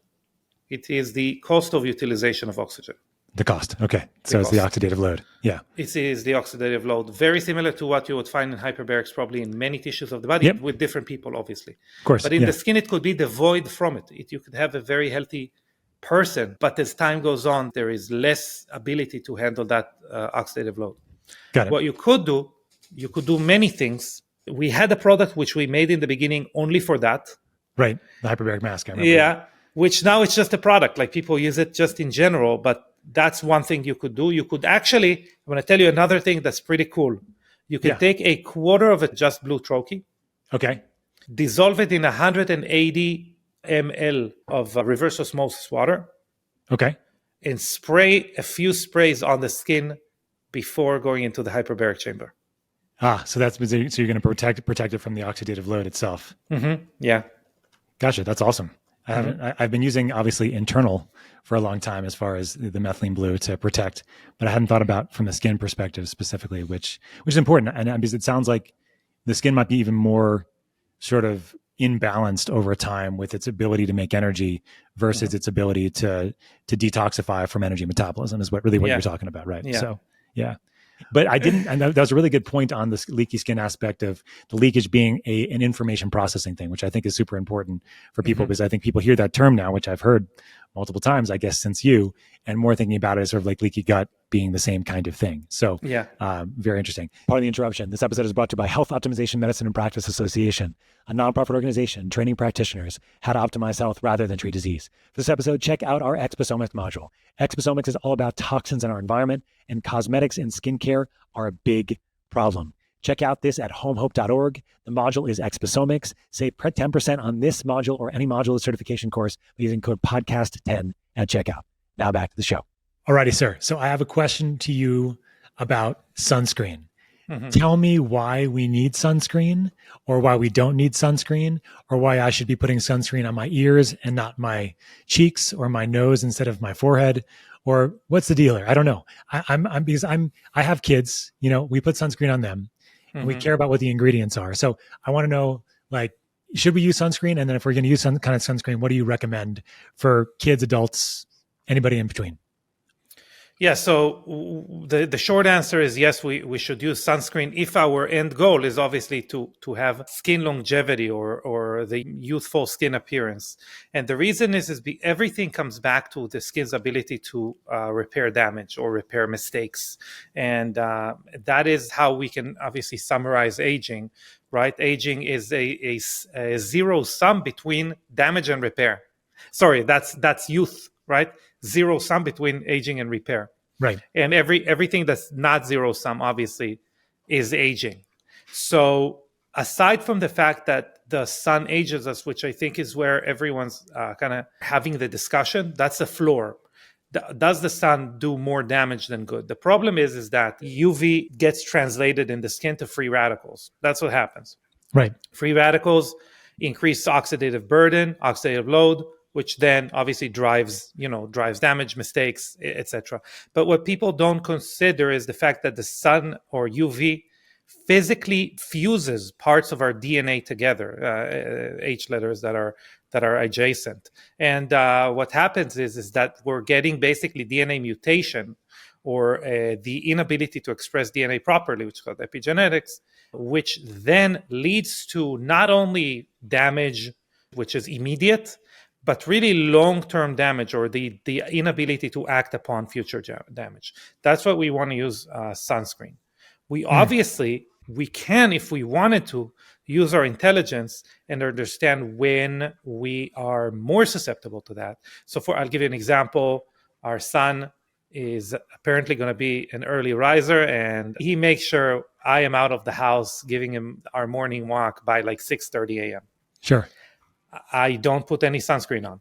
It is the cost of utilization of oxygen. The cost. Okay. So it's the oxidative load. Yeah. It is the oxidative load. Very similar to what you would find in hyperbarics, probably in many tissues of the body, with different people, obviously. Of course. But in the skin, it could be devoid from it. You could have a very healthy person, but as time goes on, there is less ability to handle that oxidative load. Got it. What you could do many things. We had a product which we made in the beginning only for that. Right. The hyperbaric mask. I remember. Yeah. Which now it's just a product. Like people use it just in general, but that's one thing you could do. You could actually, I'm going to tell you another thing that's pretty cool. You can take a quarter of a Just Blue troche. Okay. Dissolve it in 180 ml of reverse osmosis water. Okay. And spray a few sprays on the skin before going into the hyperbaric chamber. So you're going to protect it from the oxidative load itself. Mm-hmm. Yeah. Gotcha. That's awesome. I've been using obviously internal for a long time as far as the methylene blue to protect, but I hadn't thought about from the skin perspective specifically, which is important. And because it sounds like the skin might be even more sort of imbalanced over time with its ability to make energy versus its ability to detoxify from energy metabolism is what you're talking about, right? Yeah. So, yeah. But and that was a really good point on this leaky skin aspect of the leakage being an information processing thing, which I think is super important for people because I think people hear that term now, which I've heard multiple times, I guess, since you, and more thinking about it as sort of like leaky gut being the same kind of thing. So very interesting. Part of the interruption. This episode is brought to you by Health Optimization Medicine and Practice Association, a nonprofit organization training practitioners how to optimize health rather than treat disease. For this episode, check out our Exposomics module. Exposomics is all about toxins in our environment, and cosmetics and skincare are a big problem. Check out this at homehope.org. The module is Exposomics. Save 10% on this module or any module certification course by using code podcast10 at checkout. Now back to the show. Alrighty, sir. So I have a question to you about sunscreen. Tell me why we need sunscreen or why we don't need sunscreen or why I should be putting sunscreen on my ears and not my cheeks or my nose instead of my forehead, or what's the deal here? I don't know. I have kids, we put sunscreen on them and we care about what the ingredients are. So I want to know, like, should we use sunscreen? And then if we're going to use some kind of sunscreen, what do you recommend for kids, adults, anybody in between? Yeah, so the short answer is yes, we should use sunscreen if our end goal is obviously to have skin longevity or the youthful skin appearance. And the reason is everything comes back to the skin's ability to repair damage or repair mistakes. And that is how we can obviously summarize aging, right? Aging is a zero sum between damage and repair. Sorry, that's youth, right? Zero sum between aging and repair. Right. And everything that's not zero sum obviously is aging. So aside from the fact that the sun ages us, which I think is where everyone's kind of having the discussion, that's the floor. Does the sun do more damage than good? The problem is that UV gets translated in the skin to free radicals. That's what happens. Right. Free radicals increase oxidative burden, oxidative load, which then obviously drives damage, mistakes, etc. But what people don't consider is the fact that the sun or UV physically fuses parts of our DNA together, H letters that are adjacent. And what happens is that we're getting basically DNA mutation, or the inability to express DNA properly, which is called epigenetics, which then leads to not only damage, which is immediate, but really long-term damage, or the inability to act upon future damage. That's what we want to use sunscreen. We obviously, we can, if we wanted to, use our intelligence and understand when we are more susceptible to that. So I'll give you an example. Our son is apparently going to be an early riser, and he makes sure I am out of the house giving him our morning walk by like 6:30 a.m. Sure. I don't put any sunscreen on.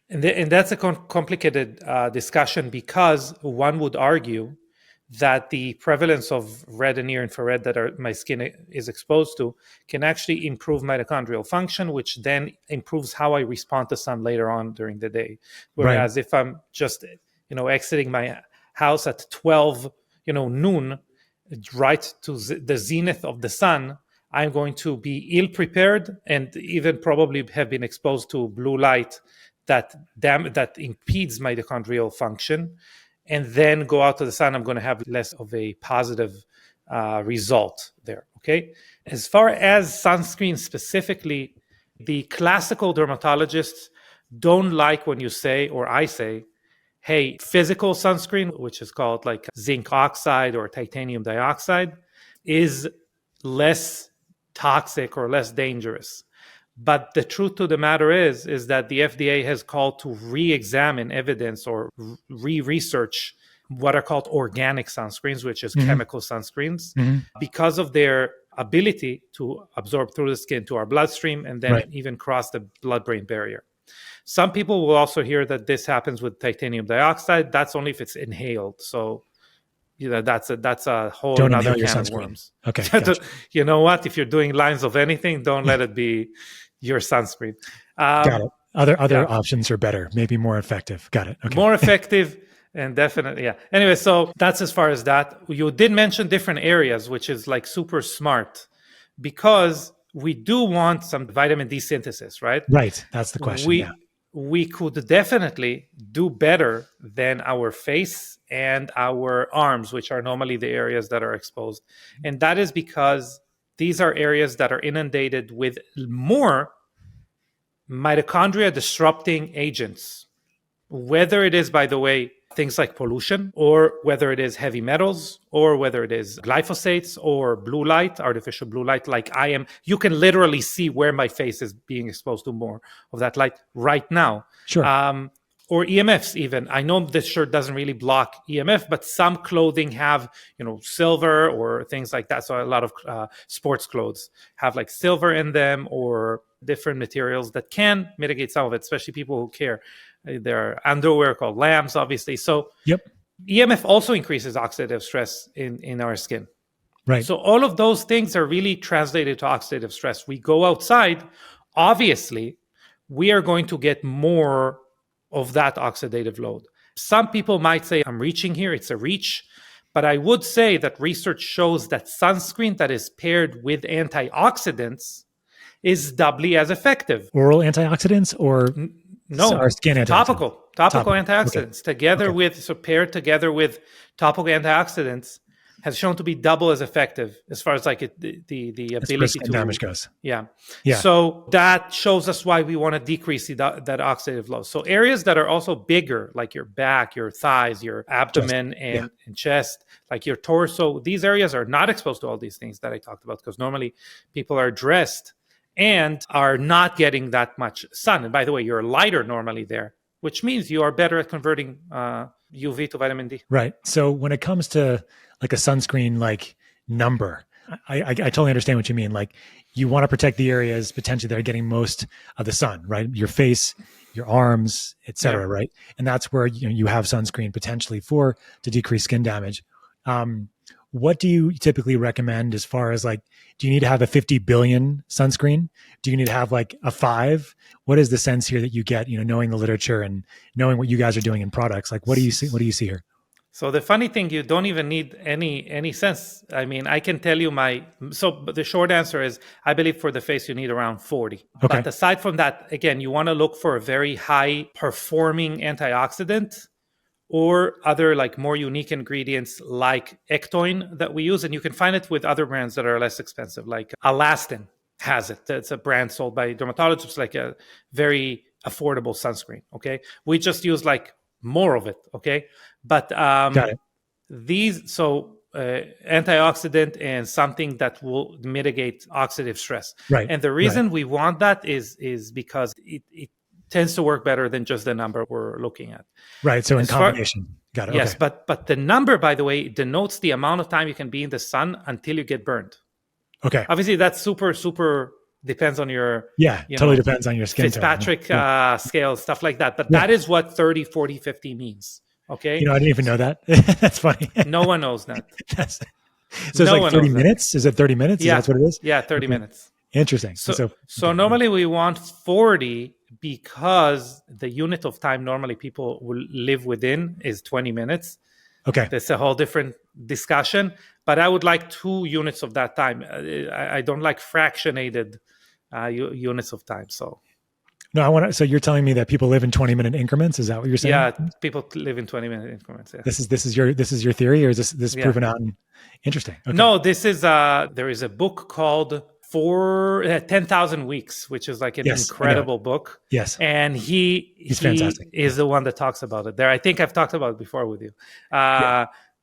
And that's a complicated discussion, because one would argue that the prevalence of red and near infrared that my skin is exposed to can actually improve mitochondrial function, which then improves how I respond to sun later on during the day. Whereas if I'm just, exiting my house at 12, noon, right to the zenith of the sun, I'm going to be ill prepared and even probably have been exposed to blue light that impedes mitochondrial function, and then go out to the sun. I'm going to have less of a positive result there. Okay. As far as sunscreen specifically, the classical dermatologists don't like when you say, or I say, hey, physical sunscreen, which is called like zinc oxide or titanium dioxide, is less toxic or less dangerous. But the truth to the matter is that the FDA has called to re-examine evidence or re-research what are called organic sunscreens, which is chemical sunscreens, because of their ability to absorb through the skin to our bloodstream and then even cross the blood-brain barrier. Some people will also hear that this happens with titanium dioxide. That's only if it's inhaled. So that's a whole other can of worms. Okay. Gotcha. You know what? If you're doing lines of anything, don't let it be your sunscreen. Got it. Other options are better, maybe more effective. Got it. Okay. More effective, and definitely, yeah. Anyway, so that's as far as that. You did mention different areas, which is like super smart, because we do want some vitamin D synthesis, right? Right. That's the question. We could definitely do better than our face and our arms, which are normally the areas that are exposed. And that is because these are areas that are inundated with more mitochondria disrupting agents, whether it is, by the way, things like pollution, or whether it is heavy metals, or whether it is glyphosates or blue light, artificial blue light, like I am. You can literally see where my face is being exposed to more of that light right now. Sure. Or EMFs even. I know this shirt doesn't really block EMF, but some clothing have, silver or things like that. So a lot of sports clothes have like silver in them or different materials that can mitigate some of it, especially people who care. There are underwear called lambs, obviously. So EMF also increases oxidative stress in our skin. Right. So all of those things are really translated to oxidative stress. We go outside, obviously, we are going to get more of that oxidative load. Some people might say, I'm reaching here, it's a reach. But I would say that research shows that sunscreen that is paired with antioxidants is doubly as effective. Oral antioxidants or skin antioxidants? Topical antioxidants paired together with topical antioxidants has shown to be double as effective as far as like the ability to damage goes. Yeah. So that shows us why we want to decrease that oxidative load. So areas that are also bigger, like your back, your thighs, your abdomen, and chest, like your torso, these areas are not exposed to all these things that I talked about, because normally people are dressed and are not getting that much sun. And by the way, you're lighter normally there, which means you are better at converting UV to vitamin D. Right. So when it comes to like a sunscreen like number, I totally understand what you mean. Like you want to protect the areas potentially that are getting most of the sun, right? Your face, your arms, et cetera, right? And that's where you have sunscreen potentially to decrease skin damage. What do you typically recommend as far as like, do you need to have a 50 billion sunscreen? Do you need to have like a 5? What is the sense here that you get, knowing the literature and knowing what you guys are doing in products? Like, what do you see here? So the funny thing, you don't even need any sense. I mean, I can tell you but the short answer is I believe for the face you need around 40. Okay. But aside from that, again, you want to look for a very high performing antioxidant or other like more unique ingredients like ectoin that we use. And you can find it with other brands that are less expensive, like Alastin has it. It's a brand sold by dermatologists. It's like a very affordable sunscreen. Okay. We just use like more of it. Okay. But Got it. antioxidant and something that will mitigate oxidative stress. Right. And the reason we want that is because it tends to work better than just the number we're looking at. Right. So in combination. Got it. Yes, okay. but the number, by the way, denotes the amount of time you can be in the sun until you get burned. Okay. Obviously, that's super depends on your totally depends on your skin Fitzpatrick scale, stuff like that. But that is what 30, 40, 50 means. Okay. I didn't even know that. That's funny. No one knows that. So it's like 30 minutes? Is it 30 minutes? Yeah. That's what it is? Yeah, 30 minutes. Interesting. So normally we want 40 because the unit of time normally people will live within is 20 minutes. Okay. That's a whole different discussion. But I would like 2 units of that time. I don't like fractionated units of time. So no, so you're telling me that people live in 20-minute increments? Is that what you're saying? Yeah, people live in 20-minute increments. Yeah. This is your theory, or is this proven out? Interesting. Okay. No, this is there is a book called 10,000 Weeks, which is like an incredible book. Yes. And he's fantastic. Is the one that talks about it there. I think I've talked about it before with you.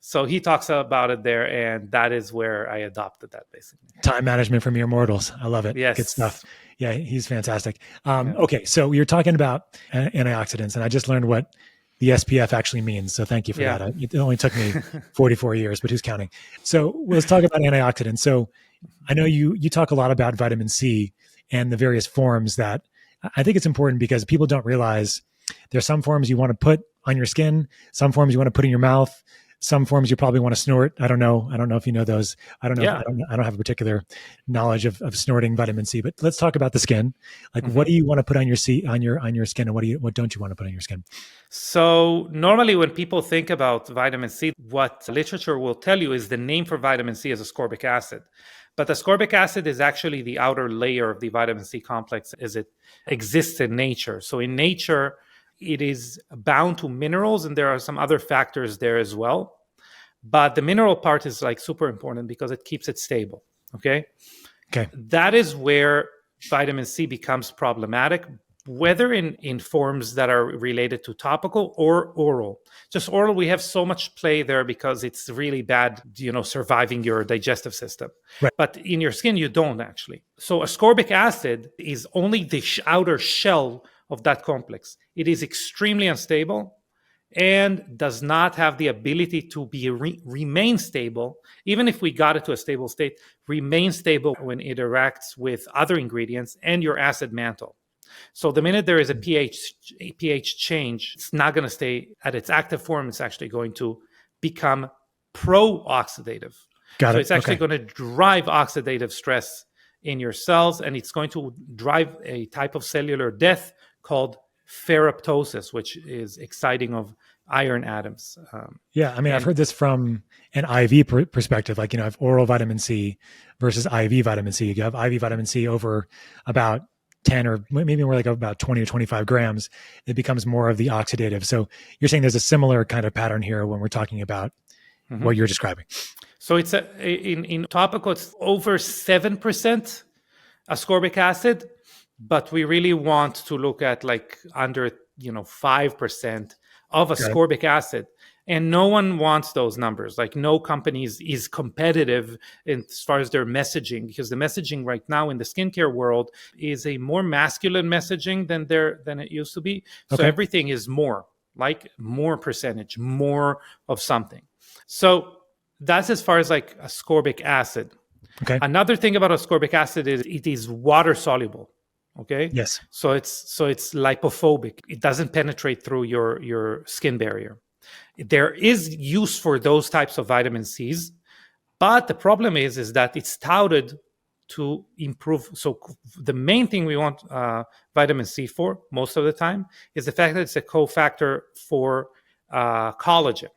So he talks about it there, and that is where I adopted that basically. Time management for mere mortals. I love it. Yes. Good stuff. Yeah, he's fantastic. Okay, so you're talking about antioxidants, and I just learned what the SPF actually means. So thank you for that. It only took me 44 years, but who's counting? So let's talk about antioxidants. So I know you talk a lot about vitamin C and the various forms that I think it's important because people don't realize there's some forms you want to put on your skin, some forms you want to put in your mouth, some forms you probably want to snort. I don't know if you know those. I don't know. Yeah. I don't have a particular knowledge of snorting vitamin C, but let's talk about the skin. Like, what do you want to put on your skin, and what don't you want to put on your skin? So normally when people think about vitamin C, what literature will tell you is the name for vitamin C is ascorbic acid. But ascorbic acid is actually the outer layer of the vitamin C complex as it exists in nature. So in nature, it is bound to minerals, and there are some other factors there as well. But the mineral part is like super important because it keeps it stable. Okay. That is where vitamin C becomes problematic, whether in forms that are related to topical or oral. Just oral, we have so much play there because it's really bad, surviving your digestive system. Right. But in your skin, you don't actually. So ascorbic acid is only the outer shell of that complex. It is extremely unstable and does not have the ability to remain stable. Even if we got it to a stable state, remain stable when it interacts with other ingredients and your acid mantle. So the minute there is a pH change, it's not going to stay at its active form. It's actually going to become pro-oxidative. So it's actually going to drive oxidative stress in your cells, and it's going to drive a type of cellular death called ferroptosis, which is exciting of iron atoms. I've heard this from an IV perspective. Like, I have oral vitamin C versus IV vitamin C. You have IV vitamin C over about 10 or maybe more like about 20 or 25 grams, it becomes more of the oxidative. So you're saying there's a similar kind of pattern here when we're talking about what you're describing. So it's in topical, it's over 7% ascorbic acid, but we really want to look at like under 5% of ascorbic acid. And no one wants those numbers. Like, no company is competitive as far as their messaging, because the messaging right now in the skincare world is a more masculine messaging than it used to be. So everything is more, like more percentage, more of something. So that's as far as like ascorbic acid. Another thing about ascorbic acid is it is water soluble. Yes. So it's lipophobic. It doesn't penetrate through your skin barrier. There is use for those types of vitamin C's, but the problem is that it's touted to improve. So the main thing we want vitamin C for most of the time is the fact that it's a cofactor for collagen.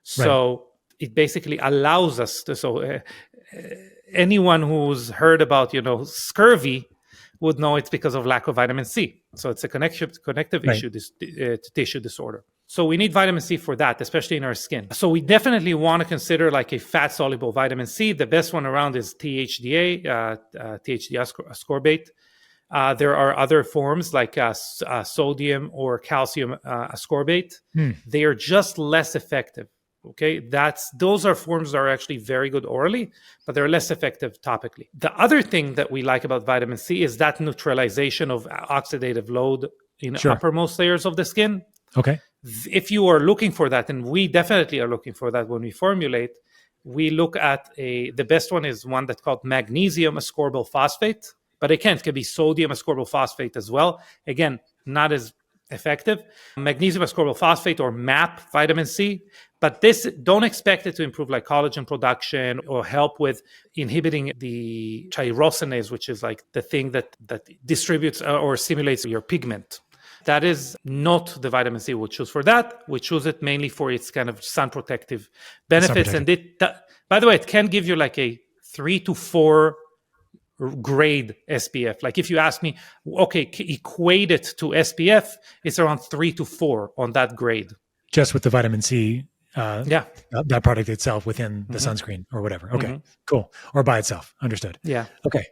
So it basically allows us to, anyone who's heard about, scurvy would know it's because of lack of vitamin C. So it's a connective issue, tissue disorder. So we need vitamin C for that, especially in our skin. So we definitely want to consider like a fat-soluble vitamin C. The best one around is THDA, THDA ascorbate. There are other forms like sodium or calcium ascorbate. They are just less effective. Okay, those are forms that are actually very good orally, but they're less effective topically. The other thing that we like about vitamin C is that neutralization of oxidative load in uppermost layers of the skin. Okay. If you are looking for that, and we definitely are looking for that when we formulate, we look at the best one is one that's called magnesium ascorbyl phosphate, but it can be sodium ascorbyl phosphate as well. Again, not as effective. Magnesium ascorbyl phosphate, or MAP vitamin C, but don't expect it to improve like collagen production or help with inhibiting the tyrosinase, which is like the thing that distributes or stimulates your pigment. That is not the vitamin C we choose for that. We choose it mainly for its kind of sun protective benefits. And by the way, it can give you like a 3 to 4 grade SPF. Like if you ask me, okay, equate it to SPF, it's around 3 to 4 on that grade. Just with the vitamin C, that product itself within the sunscreen or whatever. Okay, cool. Or by itself. Understood. Yeah. Okay.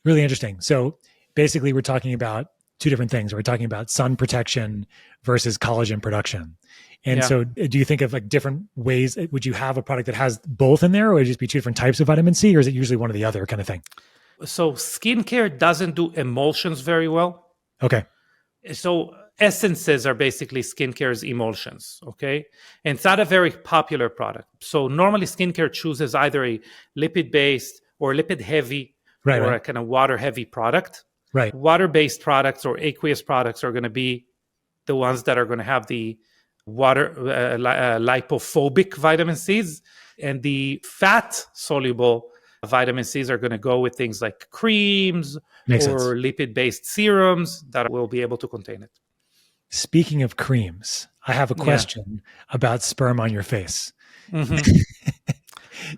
Really interesting. So basically we're talking about two different things. We're talking about sun protection versus collagen production. And so do you think of like different ways? Would you have a product that has both in there, or would it just be two different types of vitamin C, or is it usually one or the other kind of thing? So skincare doesn't do emulsions very well. Okay. So essences are basically skincare's emulsions, okay? And it's not a very popular product. So normally skincare chooses either a lipid-based or lipid-heavy a kind of water-heavy product. Right. Water-based products or aqueous products are going to be the ones that are going to have the water lipophobic vitamin C's, and the fat-soluble vitamin C's are going to go with things like creams or lipid-based serums that will be able to contain it. Speaking of creams, I have a question about sperm on your face.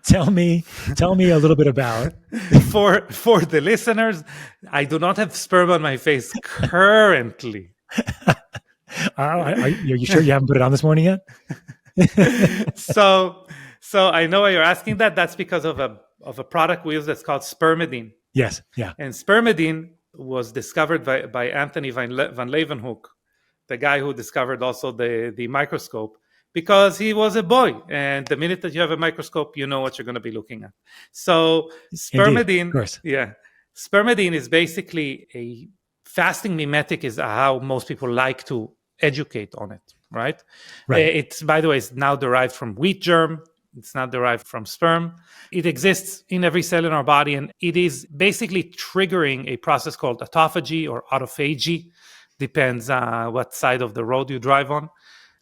Tell me a little bit about. For the listeners, I do not have sperm on my face currently. Are you sure you haven't put it on this morning yet? So I know why you're asking that. That's because of a product we use that's called Spermidine. Yes. Yeah. And Spermidine was discovered by Anthony van Leeuwenhoek, the guy who discovered also the microscope, because he was a boy. And the minute that you have a microscope, you know what you're going to be looking at. So Spermidine, Spermidine is basically a fasting mimetic, is how most people like to educate on it, right? It's, by the way, it's now derived from wheat germ. It's not derived from sperm. It exists in every cell in our body, and it is basically triggering a process called autophagy or autophagy. Depends what side of the road you drive on.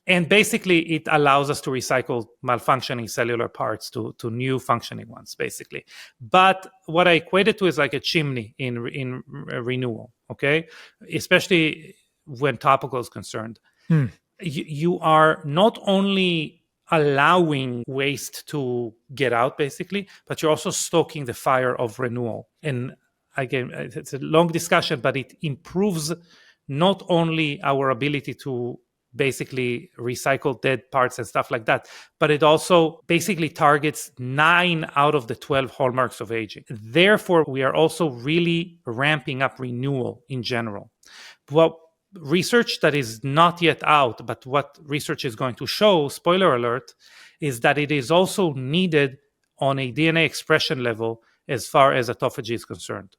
And basically, it allows us to recycle malfunctioning cellular parts to new functioning ones, basically. But what I equate it to is like a chimney in Renewal, okay? Especially when topical is concerned. You are not only allowing waste to get out, basically, but you're also stoking the fire of Renewal. And again, it's a long discussion, but it improves not only our ability to basically recycle dead parts and stuff like that, but it also basically targets 9 out of the 12 hallmarks of aging. Therefore, we are also really ramping up Renewal in general. What research that is not yet out, but what research is going to show, spoiler alert, is that it is also needed on a DNA expression level as far as autophagy is concerned.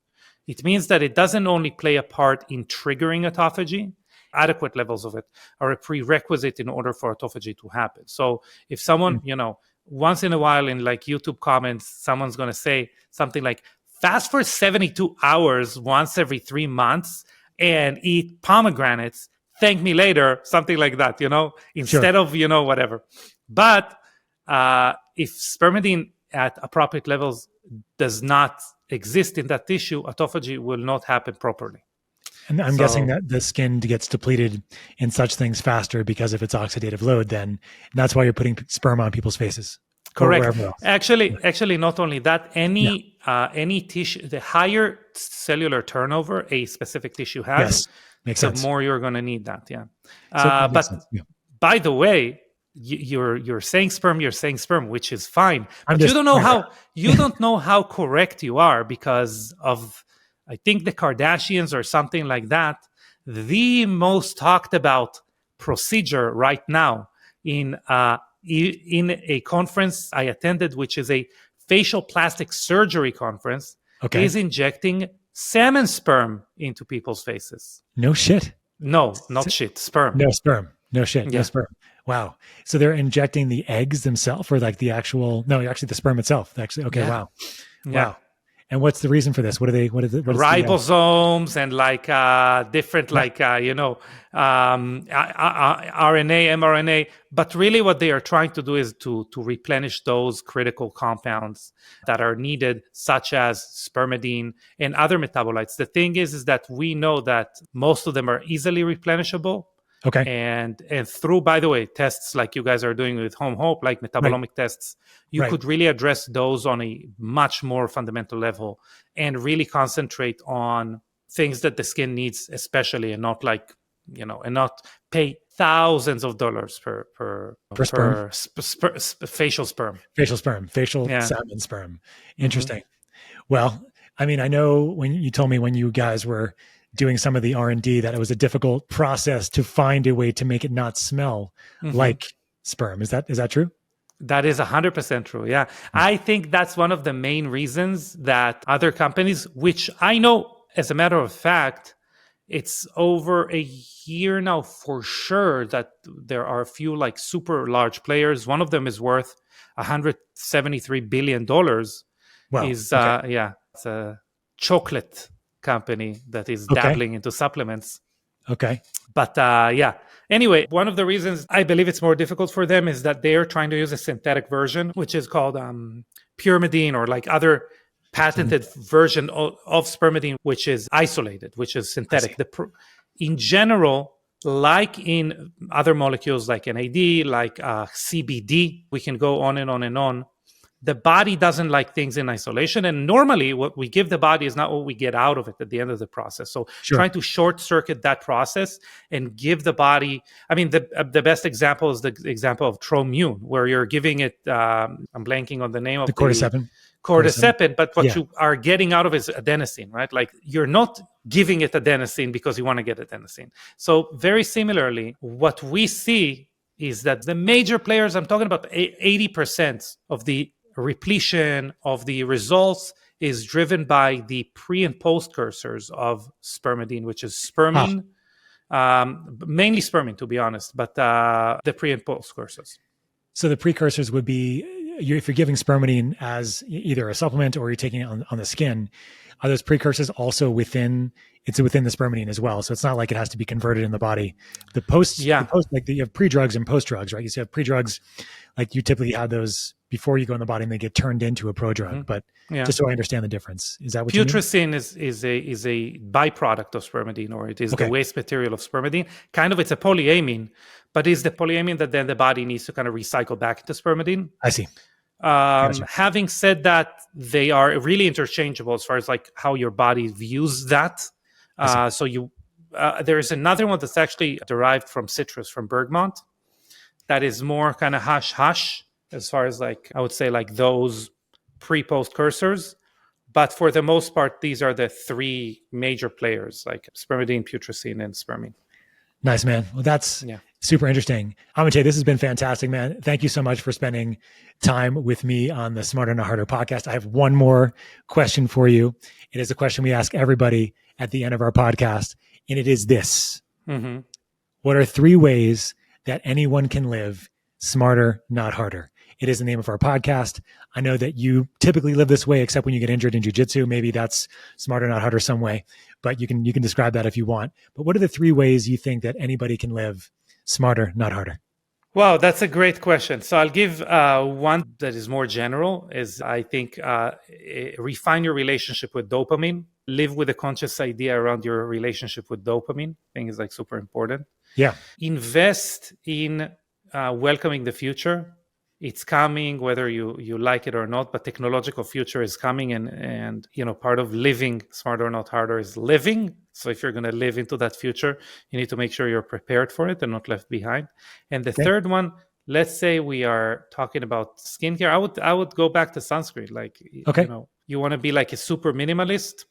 It means that it doesn't only play a part in triggering autophagy. Adequate levels of it are a prerequisite in order for autophagy to happen. So if someone, once in a while in like YouTube comments, someone's going to say something like, fast for 72 hours once every 3 months and eat pomegranates, thank me later, something like that, instead of, whatever. But if spermidine at appropriate levels does not exist in that tissue, autophagy will not happen properly. And I'm guessing that the skin gets depleted in such things faster because of its oxidative load then. And that's why you're putting sperm on people's faces. Correct. Actually, not only that, any tissue, the higher cellular turnover a specific tissue has, makes the sense. more you're going to need that. Yeah. By the way, you're saying sperm, which is fine, but you don't know how correct you are because of, I think, the Kardashians or something like that. The most talked about procedure right now in a conference I attended, which is a facial plastic surgery conference, is injecting salmon sperm into people's faces. No shit. No, not shit. Sperm. No sperm. No shit. Yeah. No sperm. Wow. So they're injecting the eggs themselves, or like the actual? No, actually the sperm itself. Actually, okay. Yeah. Wow. Yeah. Wow. And what's the reason for this? What is it? Ribosomes and like different, RNA, mRNA. But really what they are trying to do is to replenish those critical compounds that are needed, such as spermidine and other metabolites. The thing is that we know that most of them are easily replenishable. Okay. And through, by the way, tests like you guys are doing with Home Hope, like metabolomic tests, you could really address those on a much more fundamental level and really concentrate on things that the skin needs, especially, and not like, and not pay thousands of dollars per sperm. Facial sperm. Salmon sperm. Interesting. Well, I mean, I know when you told me when you guys were doing some of the R&D that it was a difficult process to find a way to make it not smell like sperm. Is that true? That is 100% true. Yeah. I think that's one of the main reasons that other companies, which I know, as a matter of fact, it's over a year now for sure that there are a few like super large players. One of them is worth $173 billion. Wow. It's a chocolate company that is dabbling into supplements. Okay. But anyway, one of the reasons I believe it's more difficult for them is that they are trying to use a synthetic version, which is called Pyrimidine, or like other patented version of spermidine, which is isolated, which is synthetic. In general, like in other molecules like NAD, like CBD, we can go on and on and on. The body doesn't like things in isolation. And normally what we give the body is not what we get out of it at the end of the process. So trying to short circuit that process and give the body, I mean, the best example is the example of Tromune, where you're giving it, I'm blanking on the name of the cordyceps, but what you are getting out of is adenosine, right? Like you're not giving it adenosine because you want to get adenosine. So very similarly, what we see is that the major players, I'm talking about 80% of the repletion of the results is driven by the pre and post cursors of spermidine, which is spermine, mainly spermine, to be honest, but the pre and post cursors. So the precursors would be, if you're giving spermidine as either a supplement or you're taking it on the skin, are those precursors also within the spermidine as well? So it's not like it has to be converted in the body. The post, like you have pre-drugs and post-drugs, right? You have pre-drugs, like you typically have those before you go in the body and they get turned into a prodrug. But just so I understand the difference, is that what you mean? Putrescine is a byproduct of spermidine, or it is the waste material of spermidine. Kind of, it's a polyamine, but it's the polyamine that then the body needs to kind of recycle back into spermidine. I see. Having said that, they are really interchangeable as far as like how your body views that. So there is another one that's actually derived from citrus, from bergamot, that is more kind of hush as far as like, I would say like those pre-post cursors. But for the most part, these are the three major players, like spermidine, putrescine, and spermine. Nice, man. Well, that's super interesting. Amitay, this has been fantastic, man. Thank you so much for spending time with me on the Smarter Not Harder podcast. I have one more question for you. It is a question we ask everybody at the end of our podcast, and it is this. What are 3 ways that anyone can live smarter, not harder? It is the name of our podcast. I know that you typically live this way, except when you get injured in jiu-jitsu. Maybe that's smarter, not harder some way, but you can describe that if you want. But what are the 3 ways you think that anybody can live smarter, not harder? Wow, that's a great question. So I'll give one that is more general, is I think refine your relationship with dopamine. live with a conscious idea around your relationship with dopamine. I think is like super important. Yeah. Invest in welcoming the future. It's coming, whether you like it or not, but technological future is coming, and part of living smarter, not harder, is living. So if you're going to live into that future, you need to make sure you're prepared for it and not left behind. And the third one, let's say we are talking about skincare, I would go back to sunscreen. Like, you want to be like a super minimalist.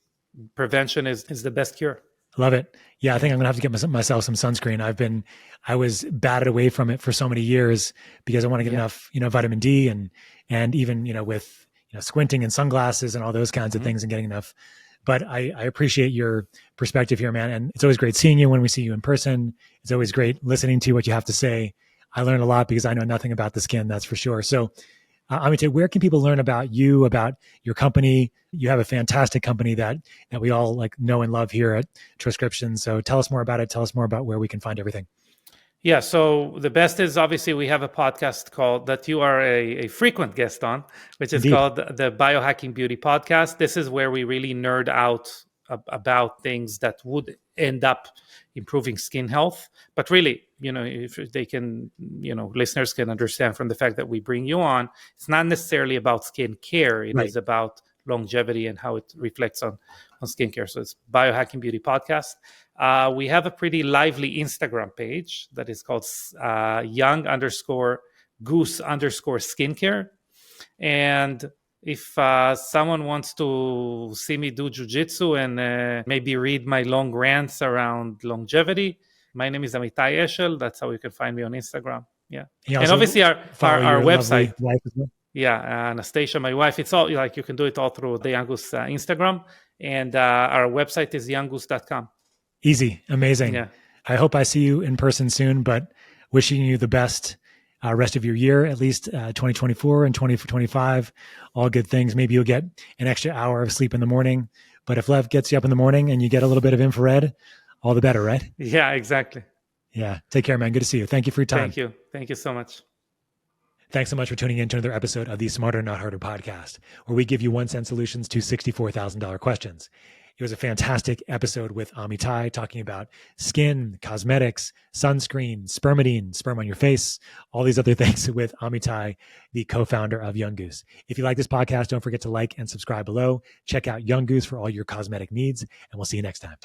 Prevention is the best cure. Love it. Yeah, I think I'm gonna have to get myself some sunscreen. I was batted away from it for so many years because I want to get enough, vitamin D and even, with, squinting and sunglasses and all those kinds of things and getting enough. But I appreciate your perspective here, man. And it's always great seeing you when we see you in person. It's always great listening to what you have to say. I learned a lot because I know nothing about the skin, that's for sure. So Amitay, where can people learn about you, about your company? You have a fantastic company that we all like know and love here at Transcription. So tell us more about it. Tell us more about where we can find everything. Yeah, so the best is obviously we have a podcast called that you are a frequent guest on, which is called the Biohacking Beauty Podcast. This is where we really nerd out about things that would end up improving skin health. But really, if they can, listeners can understand from the fact that we bring you on, it's not necessarily about skin care. It is about longevity and how it reflects on skincare. So it's Biohacking Beauty Podcast. We have a pretty lively Instagram page that is called young_goose_skincare. And if someone wants to see me do jujitsu and maybe read my long rants around longevity, my name is Amitay Eshel. That's how you can find me on Instagram. Yeah. And obviously our website. Wife as well. Yeah, Anastasia, my wife. It's all like you can do it all through the Young Goose Instagram. And our website is younggoose.com. Easy. Amazing. Yeah. I hope I see you in person soon, but wishing you the best rest of your year, at least 2024 and 2025, all good things. Maybe you'll get an extra hour of sleep in the morning, but if Lev gets you up in the morning and you get a little bit of infrared, all the better, right? Yeah, exactly. Yeah. Take care, man. Good to see you. Thank you for your time. Thank you. Thank you so much. Thanks so much for tuning in to another episode of the Smarter Not Harder podcast, where we give you 1 cent solutions to $64,000 questions. It was a fantastic episode with Amitay talking about skin, cosmetics, sunscreen, Spermidine, sperm on your face, all these other things with Amitay, the co-founder of Young Goose. If you like this podcast, don't forget to like and subscribe below. Check out Young Goose for all your cosmetic needs, and we'll see you next time.